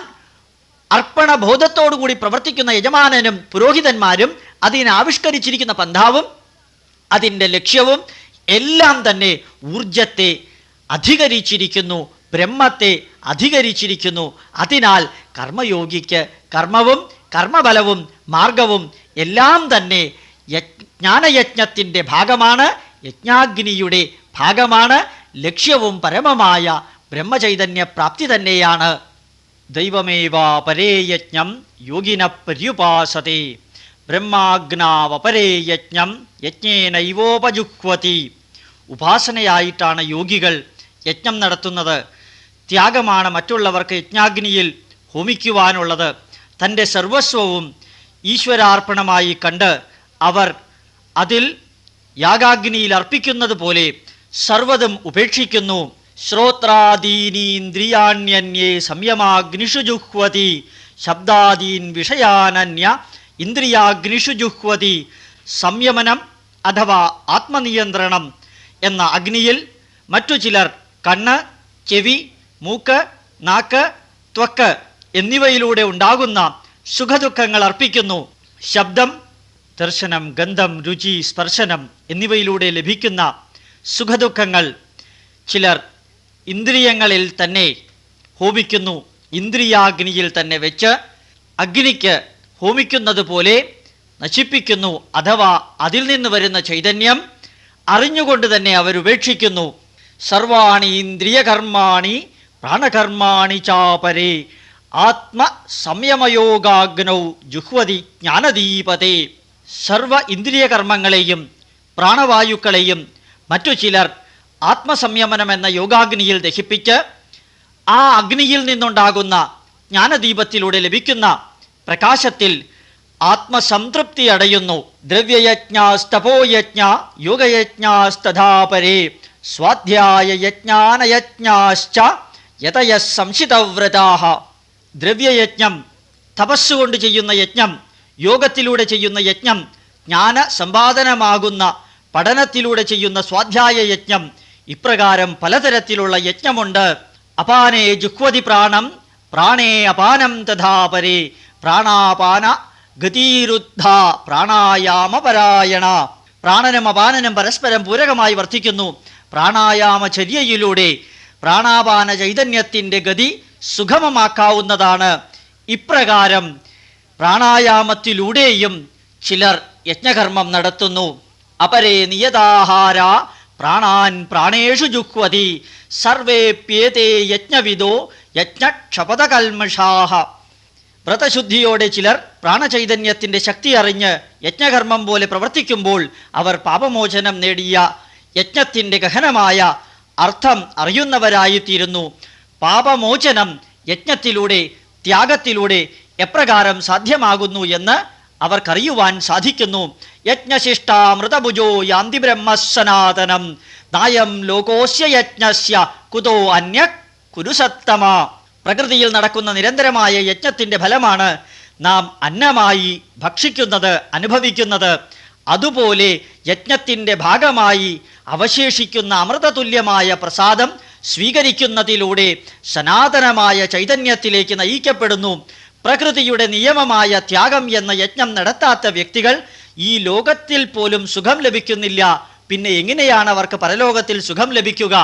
അർപ്പണബോധത്തോടുകൂടി പ്രവർത്തിക്കുന്ന യജമാനനും പുരോഹിതന്മാരും അതിനാവിഷ്കരിച്ചിരിക്കുന്ന പന്ഥാവും അതിൻ്റെ ലക്ഷ്യവും എല്ലാം തന്നെ ഊർജത്തെ അധികരിച്ചിരിക്കുന്നു, ബ്രഹ്മത്തെ അധികരിച്ചിരിക്കുന്നു. അതിനാൽ കർമ്മയോഗിക്ക് കർമ്മവും കർമ്മബലവും മാർഗവും എല്ലാം തന്നെ ജ്ഞാനയജ്ഞത്തിൻ്റെ ഭാഗമാണ്, യജ്ഞാഗ്നിയുടെ ഭാഗമാണ്. ലക്ഷ്യവും പരമമായ ബ്രഹ്മചൈതന്യ പ്രാപ്തി തന്നെയാണ്. ദൈവമേവാപരേ യജ്ഞം യോഗിന പര്യുപാസതേ, ബ്രഹ്മാഗ്നാവപരേ യജ്ഞം യജ്ഞേനൈവോപജുഹ്വതി. ഉപാസനയായിട്ടാണ് യോഗികൾ യജ്ഞം നടത്തുന്നത്. ത്യാഗമാണ് മറ്റുള്ളവർക്ക് യജ്ഞാഗ്നിയിൽ ഹോമിക്കുവാനുള്ളത്. തൻ്റെ സർവസ്വവും ഈശ്വരാർപ്പണമായി കണ്ട് അവർ അതിൽ യാഗാഗ്നിയിൽ അർപ്പിക്കുന്നത് പോലെ സർവ്വതും ഉപേക്ഷിക്കുന്നു. ശ്രോത്രാദീനീന്ദ്രിയാണ്യന്യേ സംയമാഗ്നിഷു ജുഹ്വതി, ശബ്ദാദീൻ വിഷയാനന്യ ഇന്ദ്രിയാഗ്നിഷു ജുഹ്വതി. സംയമനം അഥവാ ആത്മനിയന്ത്രണം എന്ന അഗ്നിയിൽ മറ്റു ചിലർ കണ്ണ്, ചെവി, മൂക്ക്, നാക്ക്, ത്വക്ക് എന്നിവയിലൂടെ ഉണ്ടാകുന്ന സുഖദുഃഖങ്ങൾ അർപ്പിക്കുന്നു. ശബ്ദം, ദർശനം, ഗന്ധം, രുചി, സ്പർശനം എന്നിവയിലൂടെ ലഭിക്കുന്ന സുഖദുഃഖങ്ങൾ ചിലർ ഇന്ദ്രിയങ്ങളിൽ തന്നെ ഹോമിക്കുന്നു. ഇന്ദ്രിയാഗ്നിയിൽ തന്നെ വെച്ച് അഗ്നിക്ക് ഹോമിക്കുന്നത് പോലെ നശിപ്പിക്കുന്നു. അഥവാ അതിൽ നിന്ന് വരുന്ന ചൈതന്യം അറിഞ്ഞുകൊണ്ട് തന്നെ അവരുപേക്ഷിക്കുന്നു. സർവാണി ഇന്ദ്രിയകർമാണി പ്രാണകർമാണി ചാപരേ ആത്മസംയമയോഗാഗ്നൗ ജുഹ്വതി ജ്ഞാനദീപതേ. സർവ ഇന്ദ്രിയകർമ്മങ്ങളെയും പ്രാണവായുക്കളെയും മറ്റു ചിലർ ആത്മസംയമനം എന്ന യോഗാഗ്നിയിൽ ദഹിപ്പിച്ച് ആ അഗ്നിയിൽ നിന്നുണ്ടാകുന്ന ജ്ഞാനദീപത്തിലൂടെ ലഭിക്കുന്ന പ്രകാശത്തിൽ ആത്മസംതൃപ്തി അടയുന്നു. ദ്രവ്യയജ്ഞാസ്തപോയജ്ഞ യോഗയജ്ഞാസ്തഥാപരേ സ്വാധ്യായ യജ്ഞാനയജ്ഞാശ്ച യതയ സംശിതവ്രതാഃ. ദ്രവ്യയജ്ഞം, തപസ്സുകൊണ്ട് ചെയ്യുന്ന യജ്ഞം, യോഗത്തിലൂടെ ചെയ്യുന്ന യജ്ഞം, ജ്ഞാന സമ്പാദനമാകുന്ന പഠനത്തിലൂടെ ചെയ്യുന്ന സ്വാധ്യായ യജ്ഞം, ഇപ്രകാരം പലതരത്തിലുള്ള യജ്ഞമുണ്ട്. അപാനേ ജുഹ്വതി പ്രാണം പ്രാണേ അപാനം തഥാപരേ പ്രാണാപാന ഗതീരുദ്ധ പ്രാണായാമപരായണ. പ്രാണനും അപാനനും പരസ്പരം പൂരകമായി വർത്തിക്കുന്നു. പ്രാണായാമചര്യയിലൂടെ പ്രാണാപാന ചൈതന്യത്തിൻ്റെ ഗതി സുഗമമാക്കാവുന്നതാണ്. ഇപ്രകാരം പ്രാണായാമത്തിലൂടെയും ചിലർ യജ്ഞകർമ്മം നടത്തുന്നു. അപരേ നിയതാഹാര പ്രാണാൻ പ്രാണേഷു ജുഹ്വതി സർവേപ്യേതേ യജ്ഞവിദോ യജ്ഞക്ഷപതകൽമഷാഃ. വ്രതശുദ്ധിയോടെ ചിലർ പ്രാണചൈതന്യത്തിൻ്റെ ശക്തി അറിഞ്ഞ് യജ്ഞകർമ്മം പോലെ പ്രവർത്തിക്കുമ്പോൾ അവർ പാപമോചനം നേടിയ യജ്ഞത്തിൻ്റെ ഗഹനമായ അർത്ഥം അറിയുന്നവരായിത്തീരുന്നു. പാപമോചനം യജ്ഞത്തിലൂടെ, ത്യാഗത്തിലൂടെ എപ്രകാരം സാധ്യമാകുന്നു എന്ന് അവർക്കറിയുവാൻ സാധിക്കുന്നു. യജ്ഞശിഷ്ടാമൃതഭുജോ യാന്തി ബ്രഹ്മസനാതനം നായം ലോകോസ്യ യജ്ഞസ്യ കുതോ അന്യ കുരുസത്തമ. പ്രകൃതിയിൽ നടക്കുന്ന നിരന്തരമായ യജ്ഞത്തിൻ്റെ ഫലമാണ് നാം അന്നമായി ഭക്ഷിക്കുന്നത്, അനുഭവിക്കുന്നത്. അതുപോലെ യജ്ഞത്തിൻ്റെ ഭാഗമായി അവശേഷിക്കുന്ന അമൃതതുല്യമായ പ്രസാദം സ്വീകരിക്കുന്നതിലൂടെ സനാതനമായ ചൈതന്യത്തിലേക്ക് നയിക്കപ്പെടുന്നു. പ്രകൃതിയുടെ നിയമമായ ത്യാഗം എന്ന യജ്ഞം നടത്താത്ത വ്യക്തികൾ ഈ ലോകത്തിൽ പോലും സുഖം ലഭിക്കുന്നില്ല, പിന്നെ എങ്ങനെയാണ് അവർക്ക് പരലോകത്തിൽ സുഖം ലഭിക്കുക?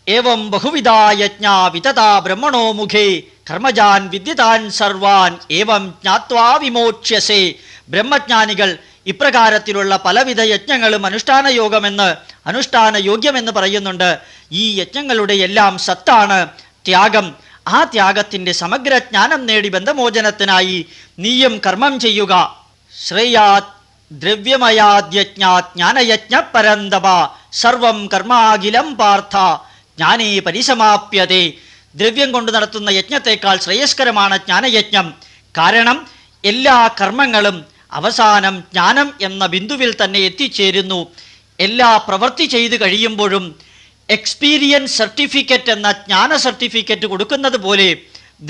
ഏവം ബഹുവിധാ യജ്ഞാ വിതതാ ബ്രഹ്മണോ മുഖേ കർമ്മജാൻ വിദ്യതാൻ സർവാൻ ഏവം ജ്ഞാത്വാ വിമോക്ഷ്യസേ. ബ്രഹ്മജ്ഞാനികൾ ഇപ്രകാരത്തിലുള്ള പലവിധ യജ്ഞങ്ങളും അനുഷ്ഠാന യോഗ്യമെന്ന് പറയുന്നുണ്ട്. ഈ യജ്ഞങ്ങളുടെ എല്ലാം സത്താണ് ത്യാഗം. ആ ത്യാഗത്തിൻ്റെ സമഗ്ര ജ്ഞാനം നേടി ബന്ധമോചനത്തിനായി നീയും കർമ്മം ചെയ്യുക. ശ്രേയാത് ദ്രവ്യമയാദ്യജ്ഞാത് ജ്ഞാനയജ്ഞ പരന്തപ സർവം കർമാഖിലം പാർത്ഥ ജ്ഞാനേ പരിസമാപ്യതേ. ദ്രവ്യം കൊണ്ട് നടത്തുന്ന യജ്ഞത്തെക്കാൾ ശ്രേയസ്കരമാണ് ജ്ഞാനയജ്ഞം. കാരണം എല്ലാ കർമ്മങ്ങളും അവസാനം ജ്ഞാനം എന്ന ബിന്ദുവിൽ തന്നെ എത്തിച്ചേരുന്നു. എല്ലാ പ്രവൃത്തി ചെയ്തു കഴിയുമ്പോഴും എക്സ്പീരിയൻസ് സർട്ടിഫിക്കറ്റ് എന്ന ജ്ഞാന സർട്ടിഫിക്കറ്റ് കൊടുക്കുന്നത് പോലെ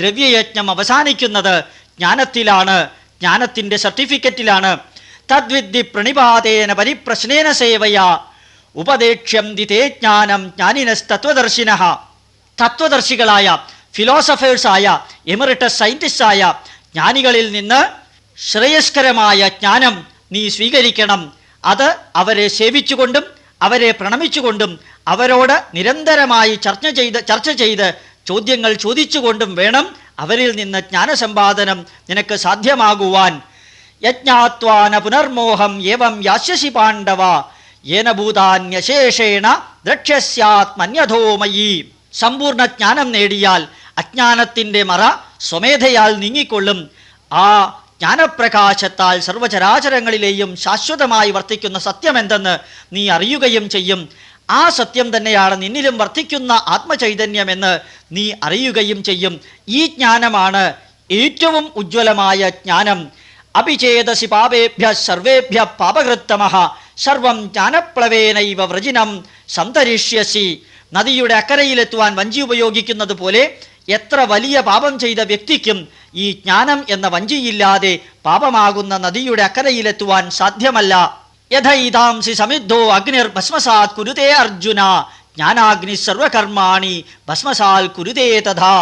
ദ്രവ്യയജ്ഞം അവസാനിക്കുന്നത് ജ്ഞാനത്തിലാണ്, ജ്ഞാനത്തിൻ്റെ സർട്ടിഫിക്കറ്റിലാണ്. തദ്വിദ്ധി പ്രണിപാതേന പരിപ്രശ്നേന സേവയാ ഉപദേക്ഷ്യം ദിതേ ജ്ഞാനം ജ്ഞാനിനസ്തത്വദർശിനഃ. തത്വദർശികളായ ഫിലോസഫേഴ്സായ എമറിറ്റസ് സയൻറ്റിസ്റ്റായ ജ്ഞാനികളിൽ നിന്ന് ശ്രേയസ്കരമായ ജ്ഞാനം നീ സ്വീകരിക്കണം. അത് അവരെ സേവിച്ചുകൊണ്ടും അവരെ പ്രണമിച്ചുകൊണ്ടും അവരോട് നിരന്തരമായി ചർച്ച ചെയ്ത് ചോദ്യങ്ങൾ ചോദിച്ചുകൊണ്ടും വേണം അവരിൽ നിന്ന് ജ്ഞാനസമ്പാദനം നിനക്ക് സാധ്യമാകുവാൻ. യജ്ഞാത്വാന പുനർമോഹം ഏവം യാസ്യസി പാണ്ഡവ യേന ഭൂതാന്യശേഷേണ ദ്രക്ഷ്യസ്യാത്മന്യഥോമയീ. സമ്പൂർണ്ണ ജ്ഞാനം നേടിയാൽ അജ്ഞാനത്തിൻ്റെ മറ സ്വമേധയാൽ നീങ്ങിക്കൊള്ളും. ആ ജ്ഞാനപ്രകാശത്താൽ സർവചരാചരങ്ങളിലെയും ശാശ്വതമായി വർത്തിക്കുന്ന സത്യമെന്തെന്ന് നീ അറിയുകയും ചെയ്യും. ആ സത്യം തന്നെയാണ് നിന്നിലും വർത്തിക്കുന്ന ആത്മചൈതന്യമെന്ന് നീ അറിയുകയും ചെയ്യും. ഈ ജ്ഞാനമാണ് ഏറ്റവും ഉജ്ജ്വലമായ ജ്ഞാനം. അഭിചേതസി പാപേഭ്യ സർവേഭ്യ പാപകൃത്തമഃ സർവം ജ്ഞാനപ്ലവേനൈവ വ്രജിനം സന്തരിഷ്യസി. നദിയുടെ അക്കരയിലെത്തുവാൻ വഞ്ചി ഉപയോഗിക്കുന്നത് പോലെ എത്ര വലിയ പാപം ചെയ്ത വ്യക്തിക്കും ഈ ജ്ഞാനം എന്ന വഞ്ചിയില്ലാതെ പാപമാകുന്ന നദിയുടെ അക്കരയിലെത്തുവാൻ സാധ്യമല്ല. യഥൈതാംസി സമിദ്ധോ അഗ്നിർ ഭസ്മസാത് കുരുതേ അർജുന ജ്ഞാനാഗ്നി സർവകർമാണി ഭസ്മസാൽ കുരുതേ തഥാ.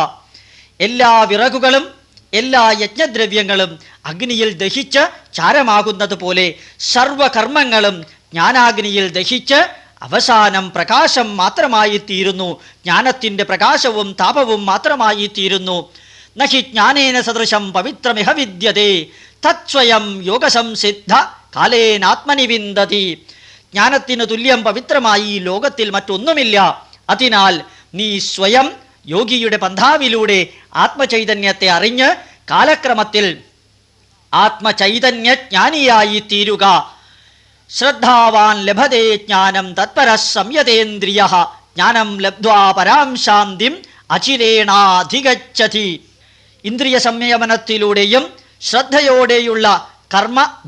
എല്ലാ വിറകുകളും എല്ലാ യജ്ഞദ്രവ്യങ്ങളും അഗ്നിയിൽ ദഹിച്ച് ചാരമാകുന്നത് പോലെ സർവകർമ്മങ്ങളും ജ്ഞാനാഗ്നിയിൽ ദഹിച്ച് അവസാനം പ്രകാശം മാത്രമായി തീരുന്നു. ജ്ഞാനത്തിൻ്റെ പ്രകാശവും താപവും മാത്രമായി തീരുന്നു. നഹി ജ്ഞാനേന സദൃശം പവിത്രമിഹ വിദ്യതേ തത്സ്വയം യോഗസംസിദ്ധ കാലേനാത്മനി വിന്ദതി. ജ്ഞാനത്തിന് തുല്യം പവിത്രമായി ലോകത്തിൽ മറ്റൊന്നുമില്ല. അതിനാൽ നീ സ്വയം യോഗിയുടെ പന്ഥാവിലൂടെ ആത്മചൈതന്യത്തെ അറിഞ്ഞ് കാലക്രമത്തിൽ ആത്മചൈതന്യജ്ഞാനിയായി തീരുക. ശ്രദ്ധാവാൻ ലഭതേ ജ്ഞാനം തത്പരഃ സംയതേന്ദ്രിയഃ ജ്ഞാനം ലബ്ധ്വാ പരാം ശാന്തിം അചിരേണാധിഗച്ഛതി. ഇന്ദ്രിയ സംയമനത്തിലൂടെയും ശ്രദ്ധയോടെയുള്ള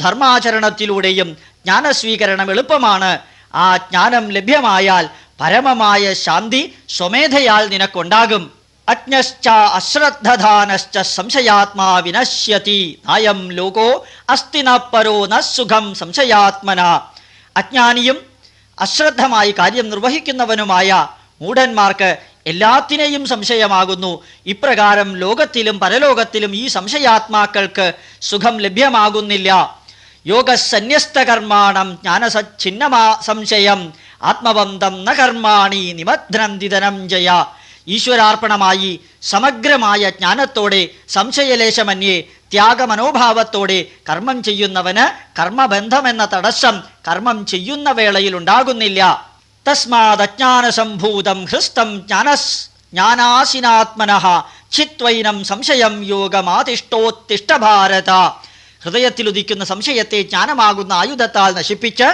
ധർമാചരണത്തിലൂടെയും ജ്ഞാനസ്വീകരണം എളുപ്പമാണ്. ആ ജ്ഞാനം ലഭ്യമായാൽ പരമമായ ശാന്തി സ്വമേധയാൽ നിനക്കുണ്ടാകും. അജ്ഞശ്ച അശ്രദ്ധധാനശ്ച സംശയാത്മാ വിനശ്യതി നായം ലോകോ അസ്തി ന പരോ ന സുഖം സംശയാത്മന. അജ്ഞാനിയും അശ്രദ്ധമായി കാര്യം നിർവഹിക്കുന്നവനുമായ മൂഢന്മാർക്ക് എല്ലാത്തിനെയും സംശയമാകുന്നു. ഇപ്രകാരം ലോകത്തിലും പരലോകത്തിലും ഈ സംശയാത്മാക്കൾക്ക് സുഖം ലഭ്യമാകുന്നില്ല. യോഗസന്യസ്തകർമാണം ജ്ഞാനസച്ഛിന്നമാ സംശയം ആത്മവന്തം ന കർമാണി നിമധ്നന്തി ധനഞ്ജയ. ഈശ്വരാർപ്പണമായി സമഗ്രമായ ജ്ഞാനത്തോടെ സംശയലേശമന്യേ ത്യാഗമനോഭാവത്തോടെ കർമ്മം ചെയ്യുന്നവന് കർമ്മബന്ധമെന്ന തടസ്സം കർമ്മം ചെയ്യുന്ന വേളയിൽ ഉണ്ടാകുന്നില്ല. തസ്മാദജ്ഞാനസംഭൂതം ഹൃസ്തം ജ്ഞാനാസിനാത്മനഃ ചിത്വൈനം സംശയം യോഗമാതിഷ്ഠോത്തിഷ്ഠ ഭാരത. ഹൃദയത്തിലുദിക്കുന്ന സംശയത്തെ ജ്ഞാനമാകുന്ന ആയുധത്താൽ നശിപ്പിച്ച്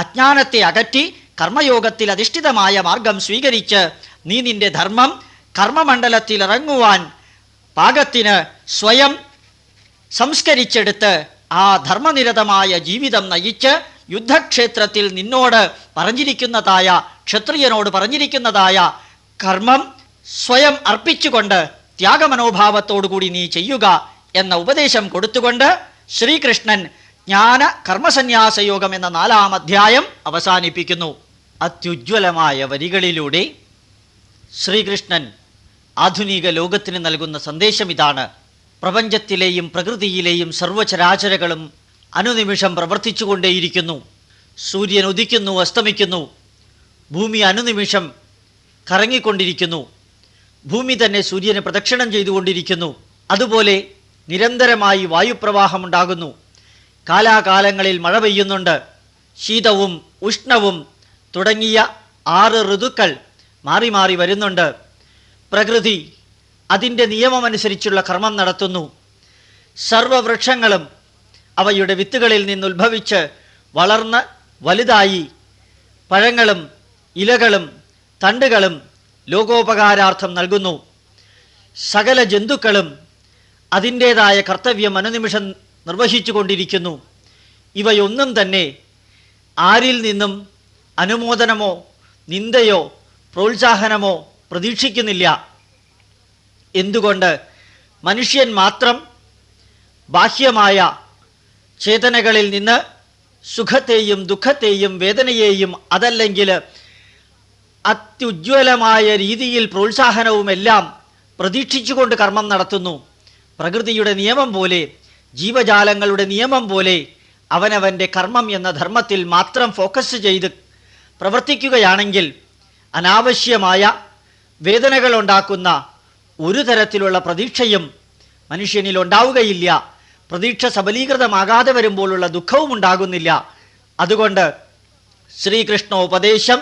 അജ്ഞാനത്തെ അകറ്റി കർമ്മയോഗത്തിൽ അധിഷ്ഠിതമായ മാർഗം സ്വീകരിച്ച് നീ നിന്റെ ധർമ്മം കർമ്മമണ്ഡലത്തിൽ ഇറങ്ങുവാൻ പാകത്തിന് സ്വയം സംസ്കരിച്ചെടുത്ത് ആ ധർമ്മനിരതമായ ജീവിതം നയിച്ച് യുദ്ധക്ഷേത്രത്തിൽ നിന്നോട് പറഞ്ഞിരിക്കുന്നതായ ക്ഷത്രിയനോട് പറഞ്ഞിരിക്കുന്നതായ കർമ്മം സ്വയം അർപ്പിച്ചുകൊണ്ട് ത്യാഗമനോഭാവത്തോടുകൂടി നീ ചെയ്യുക എന്ന ഉപദേശം കൊടുത്തുകൊണ്ട് ശ്രീകൃഷ്ണൻ ജ്ഞാന കർമ്മസന്യാസയോഗം എന്ന 4-ാം അധ്യായം അവസാനിപ്പിക്കുന്നു. അത്യുജ്വലമായ വരികളിലൂടെ ശ്രീകൃഷ്ണൻ ആധുനിക ലോകത്തിന് നൽകുന്ന സന്ദേശം ഇതാണ്. പ്രപഞ്ചത്തിലെയും പ്രകൃതിയിലെയും സർവചരാചരങ്ങളും അനുനിമിഷം പ്രവർത്തിച്ചുകൊണ്ടേയിരിക്കുന്നു. സൂര്യൻ ഉദിക്കുന്നു, അസ്തമിക്കുന്നു. ഭൂമി അനുനിമിഷം കറങ്ങിക്കൊണ്ടിരിക്കുന്നു. ഭൂമി തന്നെ സൂര്യനെ പ്രദക്ഷിണം ചെയ്തുകൊണ്ടിരിക്കുന്നു. അതുപോലെ നിരന്തരമായി വായുപ്രവാഹമുണ്ടാകുന്നു. കാലാകാലങ്ങളിൽ മഴ പെയ്യുന്നുണ്ട്. ശീതവും ഉഷ്ണവും തുടങ്ങിയ 6 ഋതുക്കൾ മാറി മാറി വരുന്നുണ്ട്. പ്രകൃതി അതിൻ്റെ നിയമമനുസരിച്ചുള്ള കർമ്മം നടത്തുന്നു. സർവവൃക്ഷങ്ങളും അവയുടെ വിത്തുകളിൽ നിന്നുത്ഭവിച്ച് വളർന്ന് വലുതായി പഴങ്ങളും ഇലകളും തണ്ടുകളും ലോകോപകാരാർത്ഥം നൽകുന്നു. സകല ജന്തുക്കളും അതിൻ്റേതായ കർത്തവ്യം അനുനിമിഷം നിർവഹിച്ചു കൊണ്ടിരിക്കുന്നു. ഇവയൊന്നും തന്നെ ആരിൽ നിന്നും അനുമോദനമോ നിന്ദയോ പ്രോത്സാഹനമോ പ്രതീക്ഷിക്കുന്നില്ല. എന്തുകൊണ്ട്? മനുഷ്യൻ മാത്രം ബാഹ്യമായ ചേതനകളിൽ നിന്ന് സുഖത്തെയും ദുഃഖത്തെയും വേദനയെയും അതല്ലെങ്കിൽ അത്യുജ്വലമായ രീതിയിൽ പ്രോത്സാഹനവുമെല്ലാം പ്രതീക്ഷിച്ചുകൊണ്ട് കർമ്മം നടത്തുന്നു. പ്രകൃതിയുടെ നിയമം പോലെ, ജീവജാലങ്ങളുടെ നിയമം പോലെ അവനവൻ്റെ കർമ്മം എന്ന ധർമ്മത്തിൽ മാത്രം ഫോക്കസ് ചെയ്ത് പ്രവർത്തിക്കുകയാണെങ്കിൽ അനാവശ്യമായ വേദനകളുണ്ടാക്കുന്ന ഒരു തരത്തിലുള്ള പ്രതീക്ഷയും മനുഷ്യനിൽ ഉണ്ടാവുകയില്ല. പ്രതീക്ഷ സബലീകൃതമാകാതെ വരുമ്പോഴുള്ള ദുഃഖവും ഉണ്ടാകുന്നില്ല. അതുകൊണ്ട് ശ്രീകൃഷ്ണോപദേശം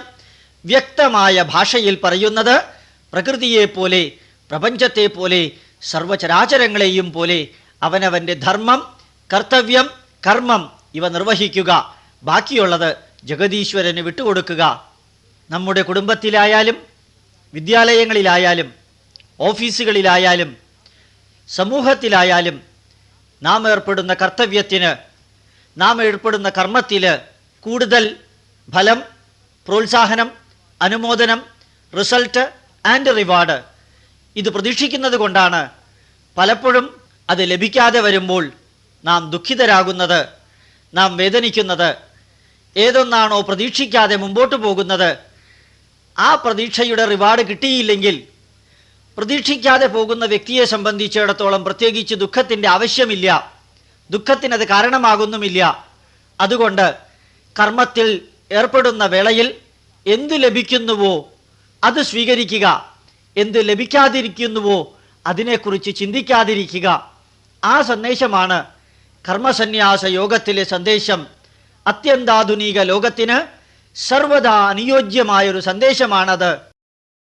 വ്യക്തമായ ഭാഷയിൽ പറയുന്നത് പ്രകൃതിയെപ്പോലെ, പ്രപഞ്ചത്തെ പോലെ, സർവചരാചരങ്ങളെയും പോലെ അവനവൻ്റെ ധർമ്മം, കർത്തവ്യം, കർമ്മം ഇവ നിർവഹിക്കുക. ബാക്കിയുള്ളത് ജഗദീശ്വരന് വിട്ടുകൊടുക്കുക. നമ്മുടെ കുടുംബത്തിലായാലും വിദ്യാലയങ്ങളിലായാലും ഓഫീസുകളിലായാലും സമൂഹത്തിലായാലും നാം ഏർപ്പെടുന്ന കർത്തവ്യത്തിന്, നാം ഏർപ്പെടുന്ന കർമ്മത്തിൽ കൂടുതൽ ഫലം, പ്രോത്സാഹനം, അനുമോദനം, റിസൾട്ട് ആൻഡ് റിവാർഡ് ഇത് പ്രതീക്ഷിക്കുന്നത് കൊണ്ടാണ് പലപ്പോഴും അത് ലഭിക്കാതെ വരുമ്പോൾ നാം ദുഃഖിതരാകുന്നത്, നാം വേദനിക്കുന്നത്. ഏതൊന്നാണോ പ്രതീക്ഷിക്കാതെ മുമ്പോട്ട് പോകുന്നത്, ആ പ്രതീക്ഷയുടെ റിവാർഡ് കിട്ടിയില്ലെങ്കിൽ പ്രതീക്ഷിക്കാതെ പോകുന്ന വ്യക്തിയെ സംബന്ധിച്ചിടത്തോളം പ്രത്യേകിച്ച് ദുഃഖത്തിൻ്റെ ആവശ്യമില്ല. ദുഃഖത്തിനത് കാരണമാകുന്നുമില്ല. അതുകൊണ്ട് കർമ്മത്തിൽ ഏർപ്പെടുന്ന വേളയിൽ എന്തു ലഭിക്കുന്നുവോ അത് സ്വീകരിക്കുക, എന്ത് ലഭിക്കാതിരിക്കുന്നുവോ അതിനെക്കുറിച്ച് ചിന്തിക്കാതിരിക്കുക. ആ സന്ദേശമാണ് കർമ്മസന്യാസ യോഗത്തിലെ സന്ദേശം. അത്യന്താധുനിക ലോകത്തിന് സർവദാ അനുയോജ്യമായൊരു സന്ദേശമാണത്.